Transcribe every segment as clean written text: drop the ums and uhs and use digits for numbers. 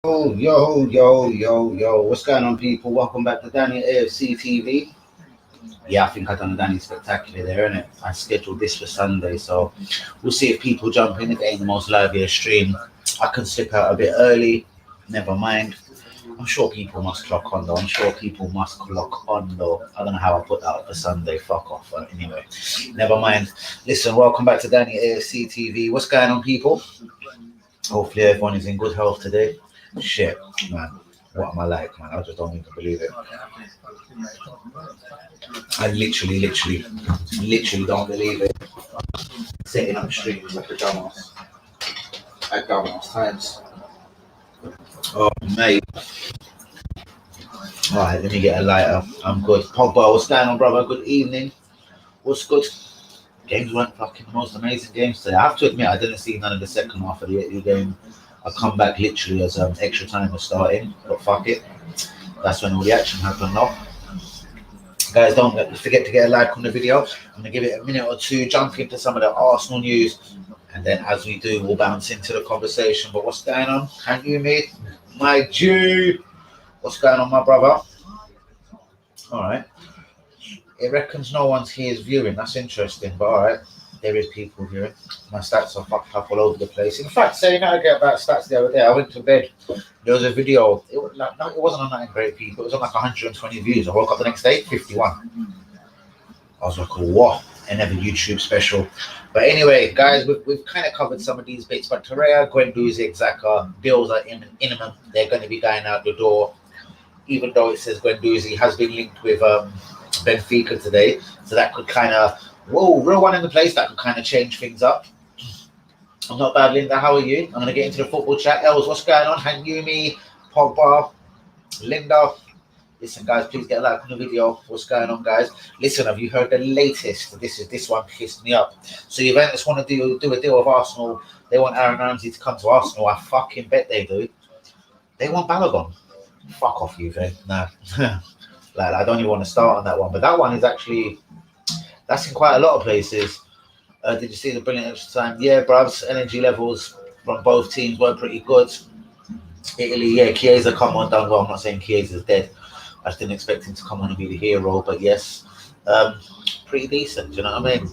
Yo, what's going on, people? Welcome back to Danny AFC TV. Yeah, I think I done Danny Spectacular there, innit? I scheduled this for Sunday, so we'll see if people jump in. If it ain't the most liveliest stream, I can slip out a bit early. Never mind. I'm sure people must clock on, though. I don't know how I put that up for Sunday. Fuck off. But anyway, never mind. Listen, welcome back to Danny AFC TV. What's going on, people? Hopefully, everyone is in good health today. Shit, man. What am I like, man? I just don't even believe it. I literally don't believe it. Setting up streams like a dumbass. At dumbass times. Oh, mate. Alright, let me get a lighter. I'm good. Pogba, what's going on, brother? Good evening. What's good? Games weren't fucking the most amazing games today. I have to admit, I didn't see none of the second half of the game. I come back literally as extra time was starting, but fuck it. That's when all the action happened now. Guys, don't forget to get a like on the video. I'm going to give it a minute or two, jump into some of the Arsenal news, and then as we do, we'll bounce into the conversation. But what's going on? Can you meet my Jew? What's going on, my brother? All right. It reckons no one's here is viewing. That's interesting, but all right. There is people viewing. My stats are fucked up all over the place. In fact, saying that again about stats the other day, I went to bed. There was a video. It wasn't on nothing great, people. It was on like 120 views. I woke up the next day, 51. I was like, what? Another YouTube special. But anyway, guys, we've kind of covered some of these bits. But Torreira, Guendouzi, Xhaka, deals are imminent. They're going to be going out the door. Even though it says Guendouzi has been linked with Benfica today. So that could kind of... Whoa, real one in the place that could kind of change things up. I'm not bad, Linda. How are you? I'm going to get into the football chat. Els, what's going on? Hanyumi, Pogba, Linda. Listen, guys, please get a like on the video. What's going on, guys? Listen, have you heard the latest? This one pissed me up. So Juventus want to do a deal with Arsenal. They want Aaron Ramsey to come to Arsenal. I fucking bet they do. They want Balogun. Fuck off, Juve. Nah. Like, I don't even want to start on that one. But that one is actually... That's in quite a lot of places. Did you see the brilliant extra time? Yeah, bruvs. Energy levels from both teams were pretty good. Italy, yeah, Chiesa come on, done well. I'm not saying Chiesa's dead. I just didn't expect him to come on and be the hero, but yes, pretty decent. Do you know what I mean?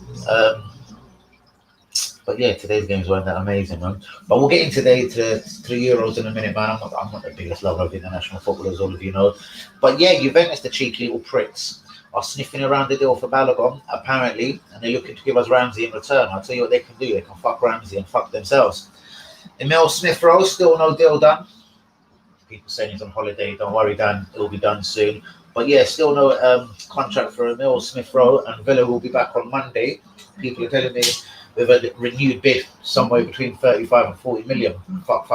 But yeah, today's games weren't that amazing, man. But we'll get into the Euros in a minute, man. I'm not the biggest lover of international football, as all of you know. But yeah, Juventus, the cheeky little pricks, are sniffing around the deal for Balogun, apparently, and they're looking to give us Ramsey in return. I'll tell you what they can do. They can fuck Ramsey and fuck themselves. Emil Smith-Rowe, still no deal done. People saying he's on holiday. Don't worry, Dan. It'll be done soon. But yeah, still no contract for Emil Smith-Rowe, and Villa will be back on Monday. People are telling me with a renewed bid somewhere between 35 and 40 million. Fuck.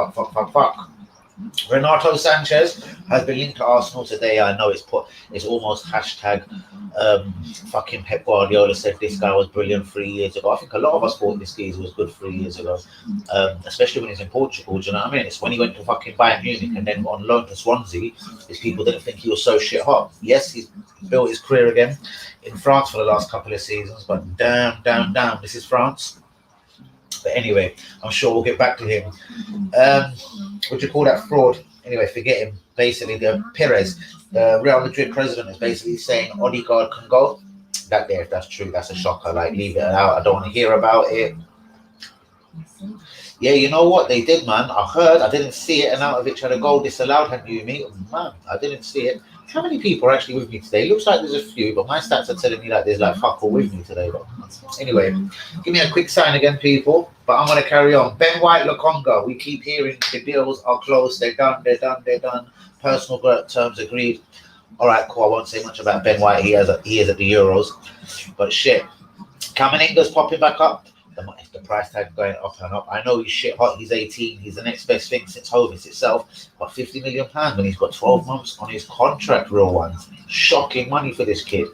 Renato Sanchez has been linked to Arsenal today. I know it's almost hashtag fucking Pep Guardiola said this guy was brilliant 3 years ago. I think a lot of us thought this geezer was good 3 years ago, especially when he's in Portugal. Do you know what I mean? It's when he went to fucking Bayern Munich and then on loan to Swansea, is people didn't think he was so shit hot. Yes, he's built his career again in France for the last couple of seasons, but damn, this is France. But anyway, I'm sure we'll get back to him. What do you call that fraud? Anyway, forget him. Basically, the Perez, the Real Madrid president, is basically saying Odegaard can go. If that's true, that's a shocker. Like, leave it out. I don't want to hear about it. Yeah, you know what? They did, man. I heard. I didn't see it. And out of it, had a goal disallowed. Had you me? Man, I didn't see it. How many people are actually with me today? Looks like there's a few, but my stats are telling me that there's like fuck all with me today. But anyway, give me a quick sign again, people. But I'm going to carry on. Ben White, Lokonga. We keep hearing the deals are close. They're done. Personal terms agreed. All right, cool. I won't say much about Ben White. He is at the Euros. But shit. Kameninga's popping back up. The price tag going up and up. I know he's shit hot. He's 18. He's the next best thing since Hovis itself. But £50 million when he's got 12 months on his contract, real ones. Shocking money for this kid.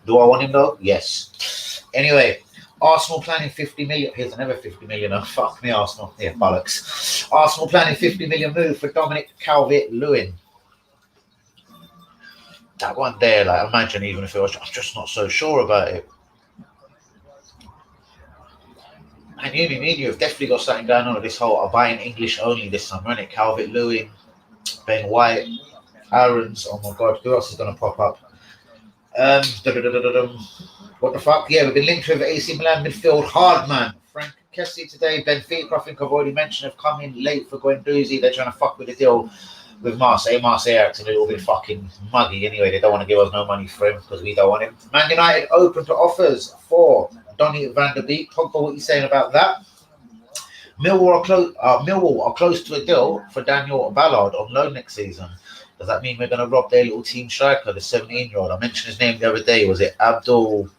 Do I want him though? Yes. Anyway, Arsenal planning 50 million. Here's another 50 million. Oh, fuck me, Arsenal. Yeah, bollocks. Arsenal planning 50 million move for Dominic Calvert-Lewin. That one there, like, imagine even if it was, I'm just not so sure about it. And you have definitely got something going on with this whole buying English only this summer, isn't it? Calvert-Lewin, Ben White, Aaron's. Oh my God, who else is going to pop up? What the fuck? Yeah, we've been linked with AC Milan midfield Hardman. Frank Kessie today. Benfica, I think I've already mentioned, have come in late for Guendouzi. They're trying to fuck with the deal with Marseille. Marseille are acting a little bit fucking muggy anyway. They don't want to give us no money for him because we don't want him. Man United open to offers for Donny van der Beek. Pogba, what are you saying about that? Millwall are close to a deal for Daniel Ballard on loan next season. Does that mean we're going to rob their little team striker, the 17-year-old? I mentioned his name the other day. Was it Abdul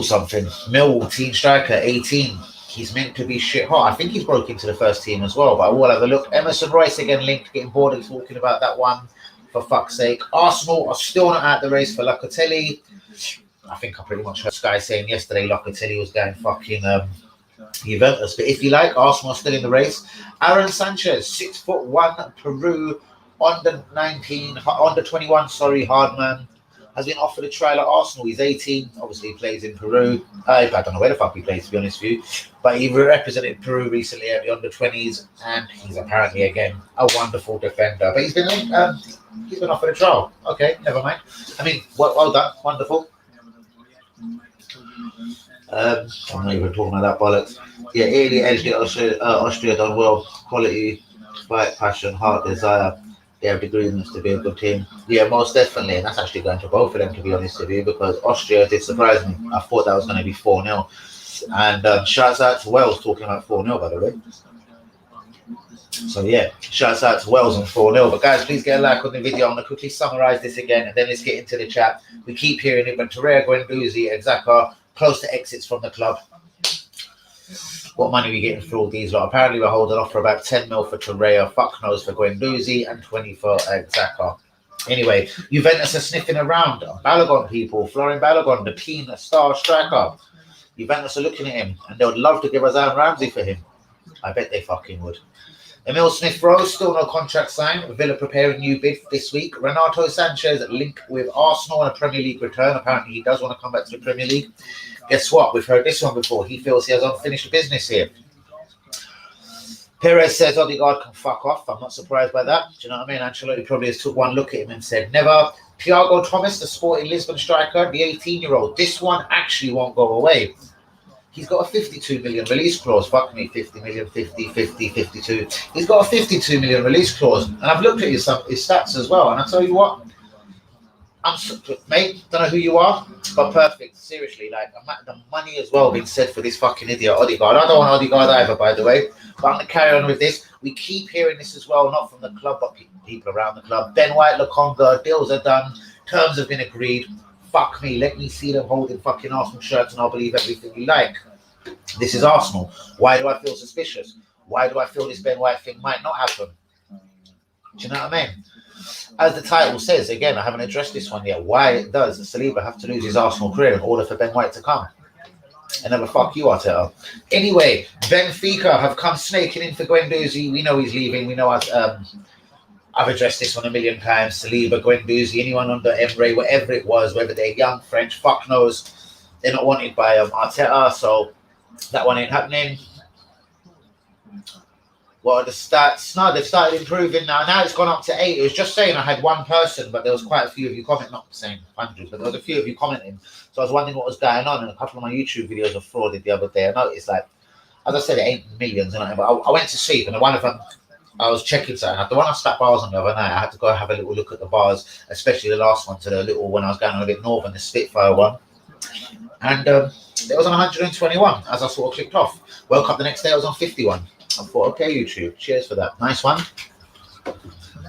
something? Millwall team striker, 18. He's meant to be shit hot. I think he's broke into the first team as well, but I will have a look. Emerson Royce again linked, getting bored of talking about that one, for fuck's sake. Arsenal are still not out the race for Locatelli. I think I pretty much heard Sky saying yesterday Locatelli was going fucking Juventus. But if you like, Arsenal are still in the race. Aaron Sanchez, 6'1", Peru, under 21, Hardman, has been offered a trial at Arsenal. He's 18, obviously he plays in Peru. I don't know where the fuck he plays, to be honest with you, but he represented Peru recently at the under 20s, and he's apparently again a wonderful defender. But he's been offered a trial. Okay, never mind. I mean, well done, wonderful. I'm not even talking about that bollocks. Yeah, Italy edged it. Austria done well. Quality, fight, passion, heart, desire. They have the greenness to be a good team. Yeah, most definitely. And that's actually going to both of them, to be honest with you, because Austria did surprise me. I thought that was going to be 4-0. And shouts out to Wales talking about 4-0, by the way. So, yeah, shouts out to Wales on 4-0. But, guys, please get a like on the video. I'm going to quickly summarize this again, and then let's get into the chat. We keep hearing it, but Torreira, Guendouzi, and Xhaka close to exits from the club. What money are we getting for all these lot? Apparently we're holding off for about 10 mil for Torreira, fuck knows for Guendouzi, and 20 for Xhaka. Anyway, Juventus are sniffing around. Balogun people, Florian Balogun, the keen star striker. Juventus are looking at him, and they would love to give us Aaron Ramsey for him. I bet they fucking would. Emil Smith-Rowe, still no contract signed. Villa preparing new bid this week. Renato Sanchez linked with Arsenal on a Premier League return. Apparently he does want to come back to the Premier League. Guess what? We've heard this one before. He feels he has unfinished business here. Perez says Odegaard can fuck off. I'm not surprised by that. Do you know what I mean? Ancelotti probably has took one look at him and said, never. Thiago Thomas, the Sporting Lisbon striker, the 18-year-old. This one actually won't go away. He's got a 52 million release clause. Fuck me, 50 million, 50, 50, 52. He's got a 52 million release clause. And I've looked at his stats as well. And I tell you what, mate, don't know who you are, but perfect. Seriously, like the money as well being said for this fucking idiot Odegaard. I don't want Odegaard either, by the way. But I'm going to carry on with this. We keep hearing this as well, not from the club, but people around the club. Ben White, Lokonga, deals are done. Terms have been agreed. Fuck me, let me see them holding fucking Arsenal shirts and I'll believe everything you like. This is Arsenal. Why do I feel suspicious? Why do I feel this Ben White thing might not happen? Do you know what I mean? As the title says, again, I haven't addressed this one yet. Why does Saliba have to lose his Arsenal career in order for Ben White to come? And never fuck you, Arteta. Anyway, Benfica have come snaking in for Guendouzi. We know he's leaving. We know I've addressed this one a million times. Saliba, Guendouzi, anyone under Emre, whatever it was, whether they're young, French, fuck knows. They're not wanted by Arteta, so that one ain't happening. What are the stats? No, they've started improving now. Now it's gone up to 8. It was just saying I had one person, but there was quite a few of you commenting. Not saying hundreds, but there was a few of you commenting. So I was wondering what was going on, and a couple of my YouTube videos were frauded the other day. I noticed, like, as I said, it ain't millions, but I went to sleep, and one of them, I was checking something. The one I slapped bars on the other night, I had to go have a little look at the bars, especially the last one, to the little when I was going on a bit northern, the Spitfire one. And it was on 121 as I sort of clicked off. Woke up the next day, I was on 51. I thought, okay, YouTube, cheers for that. Nice one.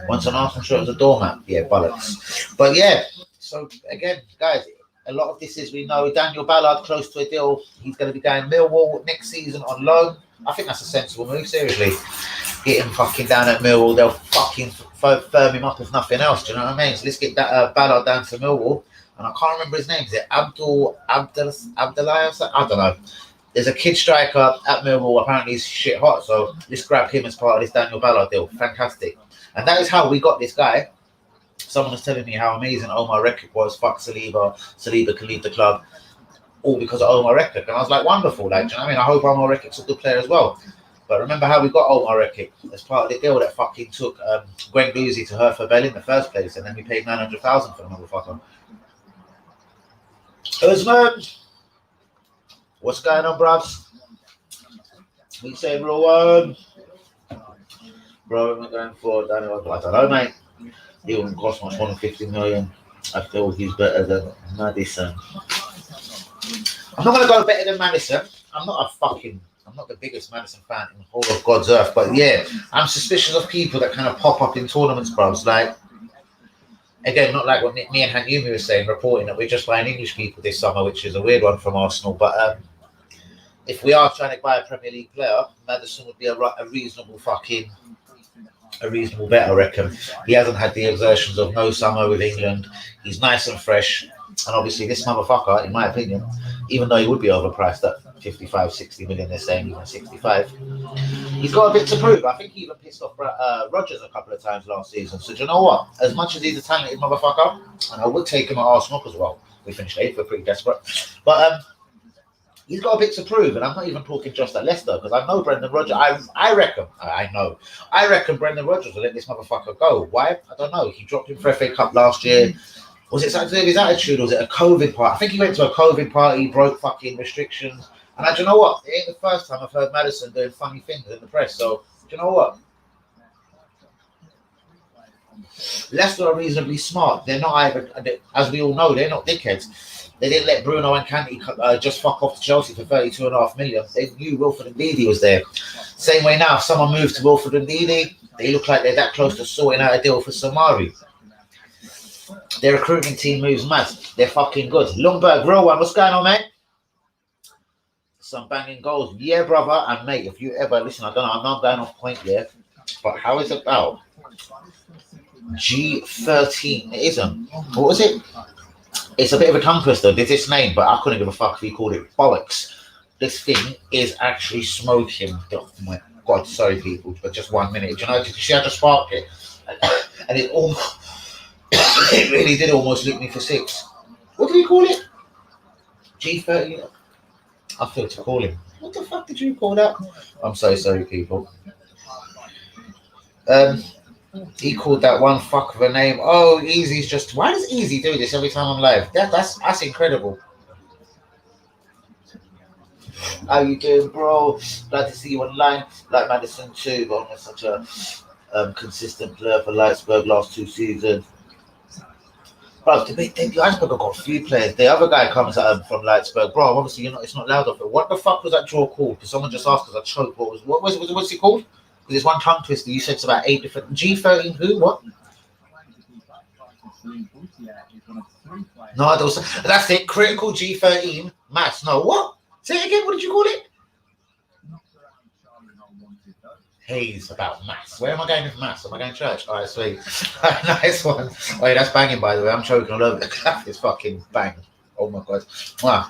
Once on Arsenal shirt as a doormat. Yeah, bollocks. But yeah, so again, guys, a lot of this is, we know Daniel Ballard close to a deal. He's going to be going Millwall next season on loan. I think that's a sensible move, seriously. Get him fucking down at Millwall. They'll fucking firm him up if nothing else. Do you know what I mean? So let's get that Ballard down to Millwall. And I can't remember his name. Is it Abdullah? I don't know. There's a kid striker at Millwall. Apparently he's shit hot. So let's grab him as part of this Daniel Ballard deal. Fantastic. And that is how we got this guy. Someone was telling me how amazing Omar Rekik was. Fuck Saliba. Saliba can leave the club. All because of Omar Rekik. And I was like, wonderful. Like, do you know what I mean? I hope Omar Rekik's a good player as well. But remember how we got Omar Rekik as part of the deal that fucking took Gwen Guzzi to her for Bell in the first place, and then we paid 900,000 for the motherfucker. Usman, what's going on, bruvs? We say bro one. Bro, am I going for Daniel? I don't know, mate. He wouldn't cost much more than 50 million. I feel he's better than Madison. I'm not going to go better than Madison. I'm not the biggest Madison fan in the whole of God's earth. But yeah, I'm suspicious of people that kind of pop up in tournaments, bros. Like, again, not like what me and Hanyumi were saying, reporting that we're just buying English people this summer, which is a weird one from Arsenal. But if we are trying to buy a Premier League player, Madison would be a reasonable bet, I reckon. He hasn't had the exertions of no summer with England. He's nice and fresh. And obviously, this motherfucker, in my opinion, even though he would be overpriced at 55, 60 million, they're saying even 65, he's got a bit to prove. I think he even pissed off Rodgers a couple of times last season. So do you know what? As much as he's a talented motherfucker, and I would take him at Arsenal as well. We finished 8th, we're pretty desperate. But he's got a bit to prove, and I'm not even talking just at Leicester, because I know Brendan Rodgers. I reckon Brendan Rodgers will let this motherfucker go. Why? I don't know. He dropped him for FA Cup last year. Was it something to do with his attitude, or was it a COVID party? I think he went to a COVID party, broke fucking restrictions. And do you know what? It ain't the first time I've heard Madison doing funny things in the press. So, do you know what? Leicester are reasonably smart. They're not either, as we all know, they're not dickheads. They didn't let Bruno and Kanté just fuck off to Chelsea for 32.5 million. They knew Wilfred Ndidi was there. Same way now, if someone moves to Wilfred Ndidi, they look like they're that close to sorting out a deal for Samari. Their recruitment team moves mad. They're fucking good. Lundberg, real one. What's going on, mate? Some banging goals. Yeah, brother. And mate, if you ever listen, I don't know, I'm not going off point yet, but how is it about G13? It isn't. What was it? It's a bit of a tongue twister. There's this name, but I couldn't give a fuck if he called it bollocks. This thing is actually smoking. Oh my God, sorry people, but just 1 minute. Do you know, did you see I just sparked it? And it almost, it really did almost lick me for 6. What did he call it? G30? I feel to call him. What the fuck did you call that? I'm so sorry, people. He called that one fuck of a name. Oh, Easy's just. Why does Easy do this every time I'm live? That's incredible. How you doing, bro? Glad to see you online. Like Madison too, but I'm such a consistent player for Leipzig last 2 seasons. Bro, Leipzig have got a few players. The other guy comes from Leipzig. Bro, obviously it's not loud enough. What the fuck was that draw called? Because someone just asked us. I choked. What's it called? Because it's one tongue twister. You said it's about 8 different. G13 who? What? No, that's it. Critical G13 maths. No, what? Say it again. What did you call it? Haze about maths. Where am I going with maths? Am I going to church? All right, sweet. Nice one. Oh, yeah, that's banging, by the way. I'm choking all over the clap. It's fucking bang. Oh, my God. Wow.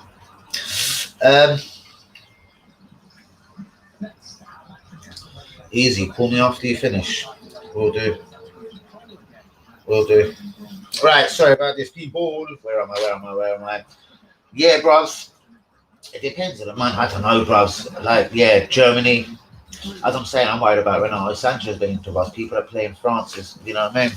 Easy. Call me after you finish. Will do. Right, sorry about this, people. Where am I? Yeah, bros. It depends on the man. I don't know, bros. Like, yeah, Germany. As I'm saying, I'm worried about Renato Sanchez being to us. People that play in France, you know what I mean?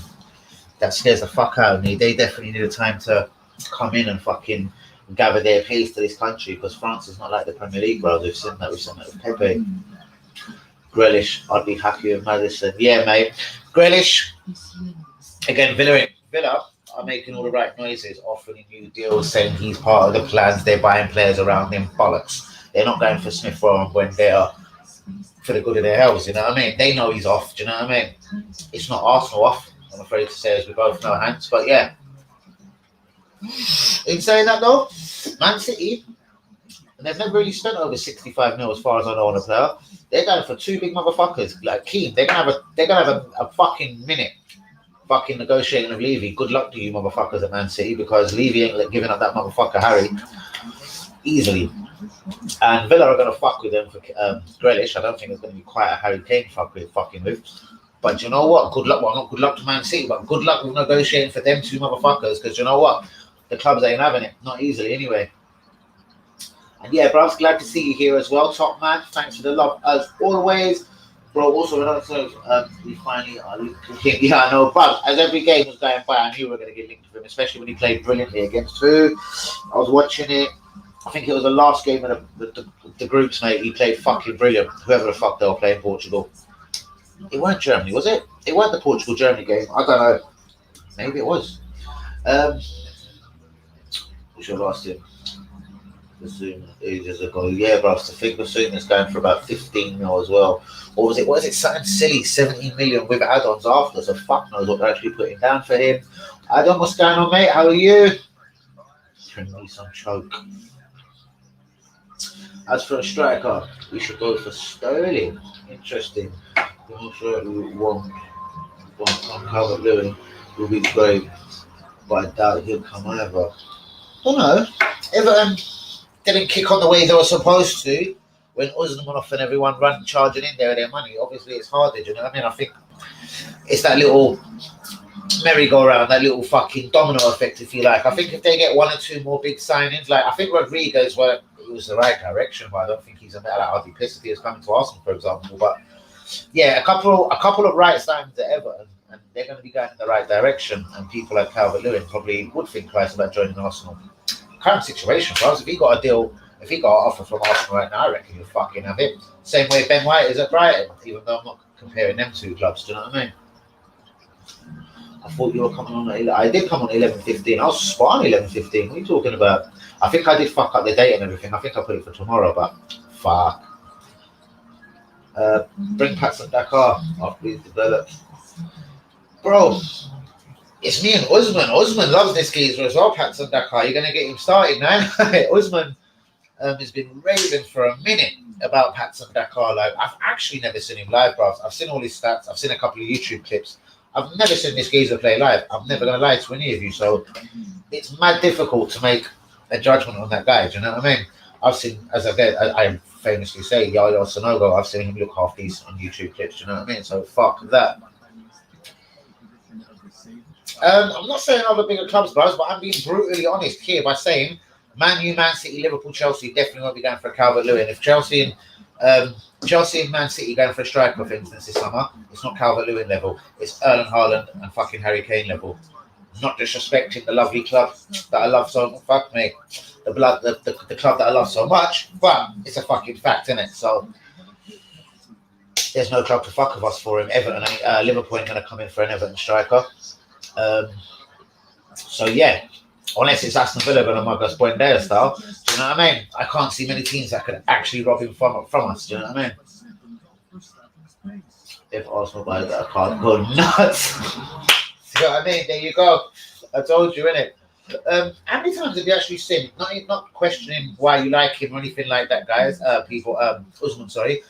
That scares the fuck out of me. They definitely need a time to come in and fucking gather their pace to this country, because France is not like the Premier League, bro. We've seen that with Pepe. Grealish, I'd be happy with Madison. Yeah, mate. Grealish, again, Villa are making all the right noises, offering new deals, saying he's part of the plans. They're buying players around him. Bollocks. They're not going for Smith Rowe when they are for the good of their health, you know what I mean? They know he's off, do you know what I mean? It's not Arsenal off, I'm afraid to say, as we both know, Hans, but yeah. In saying that though, Man City, and they've never really spent over 65 mil as far as I know on a player. They're going for 2 big motherfuckers, like Keane. They're gonna have a fucking minute fucking negotiating with Levy. Good luck to you motherfuckers at Man City, because Levy ain't giving up that motherfucker Harry easily. And Villa are going to fuck with them for Grealish. I don't think it's going to be quite a Harry Kane fucking with. But you know what? Good luck. Well, not good luck to Man City, but good luck with negotiating for them 2 motherfuckers. Because you know what? The clubs ain't having it. Not easily, anyway. And yeah, bro, I was glad to see you here as well, top man. Thanks for the love as always. Bro, also, we finally are linked to him. Yeah, I know, but as every game was going by, I knew we were going to get linked to him, especially when he played brilliantly against who? I was watching it. I think it was the last game of the groups, mate. He played fucking brilliant. Whoever the fuck they were playing Portugal. It weren't Germany, was it? It weren't the Portugal-Germany game. I don't know. Maybe it was. We should have asked him. Basuma ages ago. Yeah, bro. I think Basuma is going for about 15 mil as well. Or was it? Was it something silly? 17 million with add-ons after. So fuck knows what they're actually putting down for him. Adam, what's going on, mate? How are you? Bring me some choke. As for a striker, we should go for Sterling. Interesting. I'm not sure we won't Calvert-Lewin will be great, but I doubt he'll come over. Don't know. Everton didn't kick on the way they were supposed to when Usman and everyone run charging in there with their money. Obviously, it's harder, you know what I mean? I think it's that little merry-go-round, that little fucking domino effect, if you like. I think if they get one or two more big signings, like I think Rodriguez was the right direction, but I don't think he's a better. I'd be pissed if he was coming to Arsenal, for example. But yeah, a couple of right signings at Everton, and they're going to be going in the right direction. And people like Calvert-Lewin probably would think twice about joining Arsenal. Current situation for us, if he got a deal, if he got an offer from Arsenal right now, I reckon he'll fucking have it. Same way Ben White is at Brighton, even though I'm not comparing them two clubs, do you know what I mean? I thought you were coming on at I did come on 11:15. I was spot on 11:15. What are you talking about? I think I did fuck up the date and everything. I think I put it for tomorrow, but fuck. Bring Patson Dakar after he's developed. Bro, it's me and Usman. Usman loves this geezer as well, Patson Dakar. You're going to get him started now. Usman has been raving for a minute about Patson Dakar. Like, I've actually never seen him live, bro. I've seen all his stats. I've seen a couple of YouTube clips. I've never seen this geezer play live. I'm never going to lie to any of you. So it's mad difficult to make a judgment on that guy. Do you know what I mean? I've seen, as I famously say, Yaya Sonogo, I've seen him look half decent on YouTube clips. Do you know what I mean? So fuck that. I'm not saying other bigger clubs, bros, but I'm being brutally honest here by saying Man U, Man City, Liverpool, Chelsea definitely won't be going for a Calvert-Lewin. If Chelsea and Man City going for a striker, for instance, this summer, it's not Calvert-Lewin level. It's Erling Haaland and fucking Harry Kane level. Not disrespecting the lovely club that I love so much. Fuck me. The club that I love so much, but it's a fucking fact, isn't it? So there's no club to fuck with us for him. Everton, Liverpool ain't going to come in for an Everton striker. So yeah, unless it's Aston Villa going to mug us Buendia style, do you know what I mean? I can't see many teams that could actually rob him from us. Do you know what I mean? If Arsenal buy that, I can't go nuts. See what I mean? There you go. I told you, innit? How many times have you actually seen? Not questioning why you like him or anything like that, guys. Usman, sorry.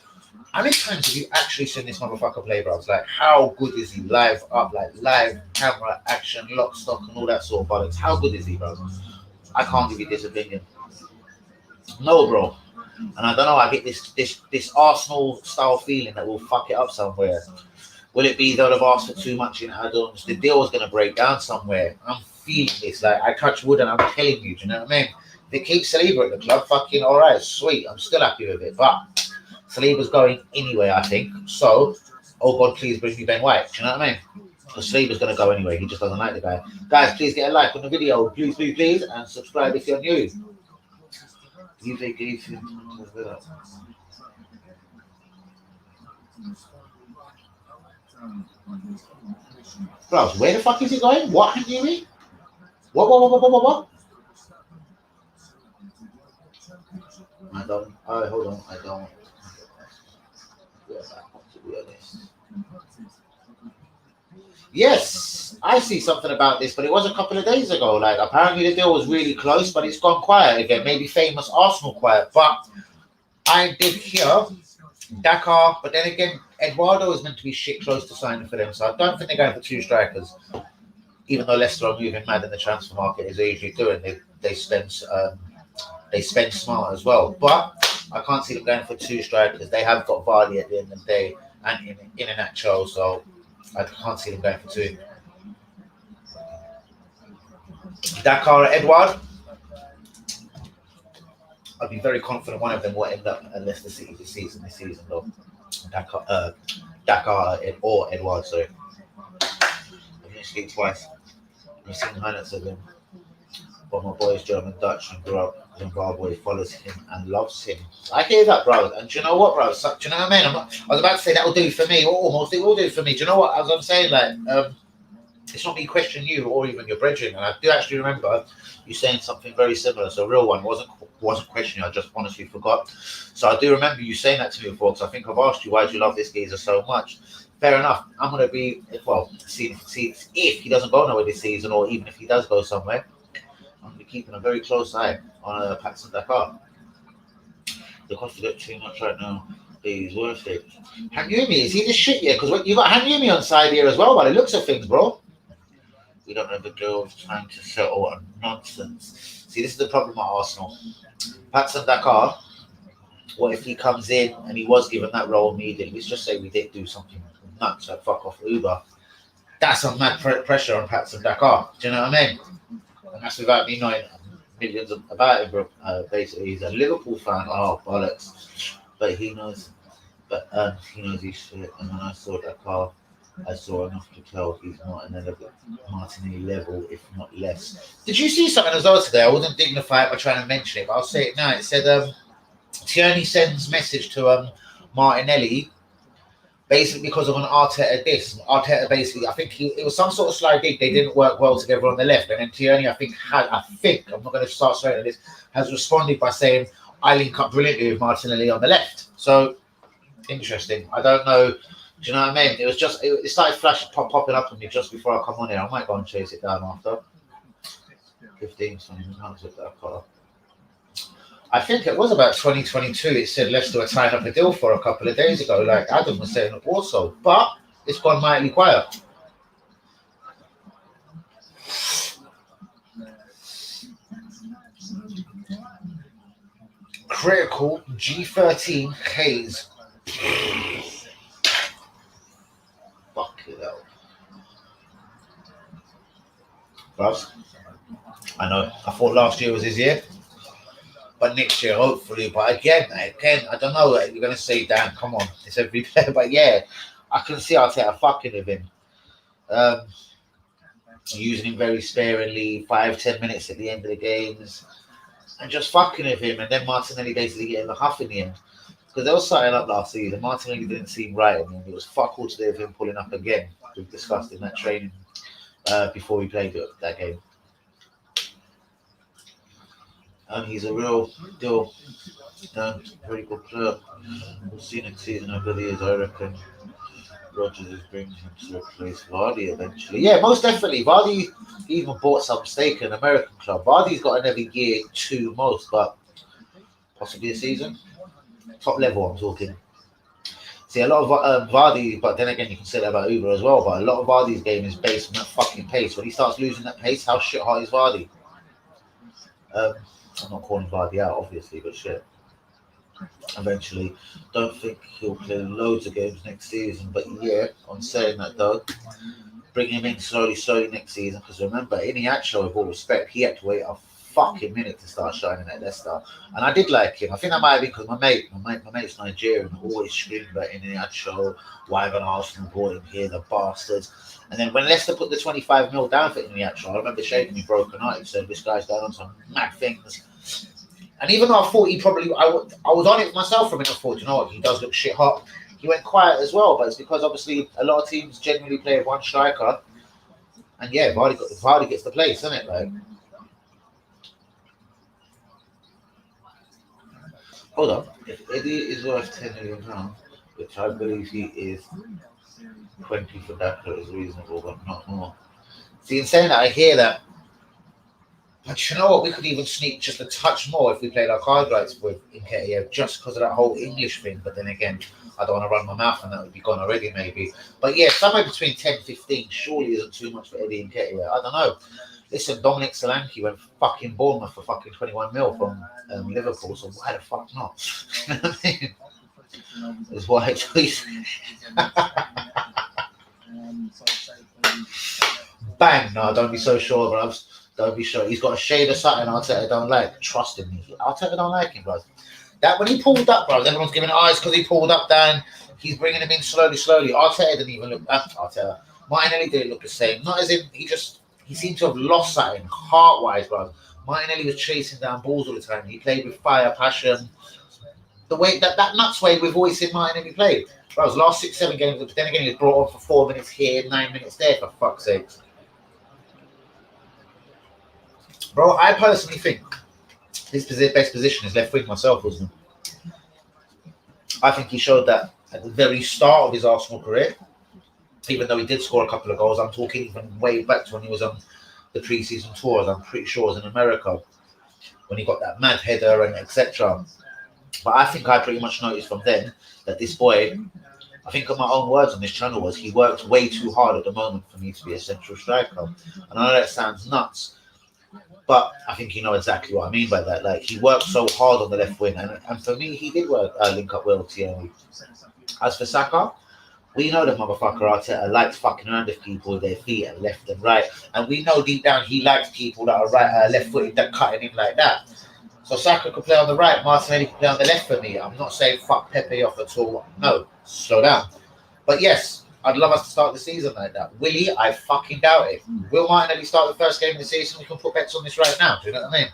How many times have you actually seen this motherfucker play, bro? Like, how good is he live up, like live camera action, lock, stock, and all that sort of bollocks? How good is he, bro? I can't give you this opinion. No, bro. And I don't know. I get this Arsenal style feeling that we'll fuck it up somewhere. Will it be they'll have asked for too much in add-ons? The deal is going to break down somewhere. I'm feeling this. Like, I touch wood and I'm telling you. Do you know what I mean? If they keep Saliba at the club, fucking all right, sweet. I'm still happy with it, but Saliba's going anyway, I think. So, oh God, please bring me Ben White. Do you know what I mean? Because Saliba's going to go anyway. He just doesn't like the guy. Guys, please get a like on the video. Please, please, please. And subscribe if you're new. Bro, where the fuck is he going? What can you mean? What? I don't. Oh, hold on. I don't. To be honest. Yes, I see something about this, but it was a couple of days ago. Like, apparently the deal was really close, but it's gone quiet again. Maybe famous Arsenal quiet. But I did hear Dakar, but then again, Eduardo is meant to be shit close to signing for them, so I don't think they're going for two strikers. Even though Leicester are moving mad in the transfer market as they usually do, and they spend smart as well. But I can't see them going for two strikers. They have got Vardy at the end of the day and in an actual, so I can't see them going for two. Dakar, Edward. I'd be very confident one of them will end up at Leicester City this season though. Dakar or Edouard, sorry. I've been to speak twice. I've seen highlights of him. But my boy is German Dutch and grew up in Zimbabwe, follows him and loves him. I hear that, bro. And do you know what, bro? So, do you know what I mean? I was about to say that will do for me, or almost it will do for me. Do you know what? As I'm saying, like, it's not me questioning you or even your brethren. And I do actually remember you saying something very similar. So, a real one wasn't questioning. I just honestly forgot. So, I do remember you saying that to me before. Because I think I've asked you why do you love this geezer so much. Fair enough. I'm gonna be see if he doesn't go nowhere this season, or even if he does go somewhere. I'm going to be keeping a very close eye on Patson Dakar. The cost of it too much right now. He's worth it. Hanyumi, is he the shit? Yeah, because you got Hanyumi on side here as well, by the looks of things, bro. We don't have the girls trying to settle on nonsense. See, this is the problem at Arsenal. Patson Dakar, what if he comes in and he was given that role immediately? Let's just say we did do something nuts, like fuck off Uber. That's a mad pressure on Patson Dakar. Do you know what I mean? And that's without me knowing millions about him, bro. Basically, he's a Liverpool fan. Oh, bollocks. But he knows. He knows his shit. And when I saw Dakar, I saw enough to tell he's not an Martinelli level, if not less. Did you see something as well today? I wasn't dignified by trying to mention it, but I'll say it now. It said Tierney sends message to Martinelli. Basically, because of an Arteta diss. Arteta basically, I think it was some sort of sly dig. They didn't work well together on the left. And then Tierney, I'm not going to start straight on this, has responded by saying, I link up brilliantly with Martinelli on the left. So, interesting. I don't know. Do you know what I mean? It was just, it started popping up on me just before I come on here. I might go and chase it down after. 15, 20 minutes with that car. I think it was about 2022. It said Leicester were tying up a deal for a couple of days ago, like Adam was saying also. But it's gone mightily quiet. Critical G13 Hayes. Fuck it out. Bruv, I know. I thought last year was his year. But next year, hopefully. But again, I don't know. You're going to say, damn, come on. It's every player. But yeah, I can see Arteta fucking with him. Using him very sparingly, 5-10 minutes at the end of the games. And just fucking with him. And then Martinelli basically getting the huff in the end. Because they were starting up last season. Martinelli didn't seem right. I mean, it was fuck all to do with him pulling up again. We've discussed in that training before we played that game. He's a real deal, very good player. We'll see next season over the years, I reckon. Rodgers is bringing him to replace Vardy eventually. Yeah, most definitely. Vardy even bought some stake in an American club. Vardy's got another year to most, but possibly a season. Top level, I'm talking. See, a lot of Vardy, but then again, you can say that about Uber as well, but a lot of Vardy's game is based on that fucking pace. When he starts losing that pace, how shit hot is Vardy? I'm not calling Vardy out, obviously, but shit. Eventually, don't think he'll play loads of games next season. But yeah, on saying that though, bring him in slowly next season. Because remember, Iniacho, with all respect, he had to wait a fucking minute to start shining at Leicester. And I did like him. I think that might have been because my mate's Nigerian, always screamed about Iniacho. Why haven't Arsenal brought him here, the bastards? And then when Leicester put the 25 mil down for Iniacho, I remember shaking me broken heart. He said, this guy's done on some mad things. And even though I thought he probably, I was on it myself for a minute. I thought, you know what, he does look shit hot. He went quiet as well, but it's because obviously a lot of teams generally play with one striker. And yeah, Vardy gets the place, doesn't it? Like, hold on. If Eddie is worth £10 million, which I believe he is, 20 for Daka is reasonable, but not more. See, in saying that, I hear that. But you know what? We could even sneak just a touch more if we played our card rights with Nketiah, just because of that whole English thing. But then again, I don't want to run my mouth and that would be gone already, maybe. But yeah, somewhere between 10 and 15 surely isn't too much for Eddie Nketiah. I don't know. Listen, Dominic Solanke went fucking Bournemouth for fucking 21 mil from Liverpool, so why the fuck not? You know what I mean? That's why I choose. Bang! No, don't be so sure, bruv. Don't be sure. He's got a shade of something Arteta don't like. Trust in me. Arteta don't like him, bro. That when he pulled up, bro, everyone's giving eyes because he pulled up, Dan. He's bringing him in slowly. Arteta didn't even look. Arteta. Martinelli didn't look the same. Not as in he seemed to have lost something heart-wise, bro. Martinelli was chasing down balls all the time. He played with fire, passion. The way that nuts way we've always seen Martinelli play. Bro, his last 6-7 games, but then again he was brought on for 4 minutes here, 9 minutes there, for fuck's sake. Bro, I personally think his best position is left wing myself, wasn't it? I think he showed that at the very start of his Arsenal career, even though he did score a couple of goals. I'm talking even way back to when he was on the pre-season tours. I'm pretty sure it was in America when he got that mad header and etc. But I think I pretty much noticed from then that this boy, I think of my own words on this channel, was he works way too hard at the moment for me to be a central striker. And I know that sounds nuts, but I think you know exactly what I mean by that. Like, he worked so hard on the left wing, and for me, he did link up well with Tierney. As for Saka, we know the motherfucker Arteta likes fucking around with people with their feet and left and right, and we know deep down he likes people that are left-footed that cutting him like that. So Saka could play on the right, Martinelli could play on the left for me. I'm not saying fuck Pepe off at all. No, slow down. But yes, I'd love us to start the season like that. Will he? I fucking doubt it. Will Martinelli start the first game of the season? We can put bets on this right now. Do you know what I mean?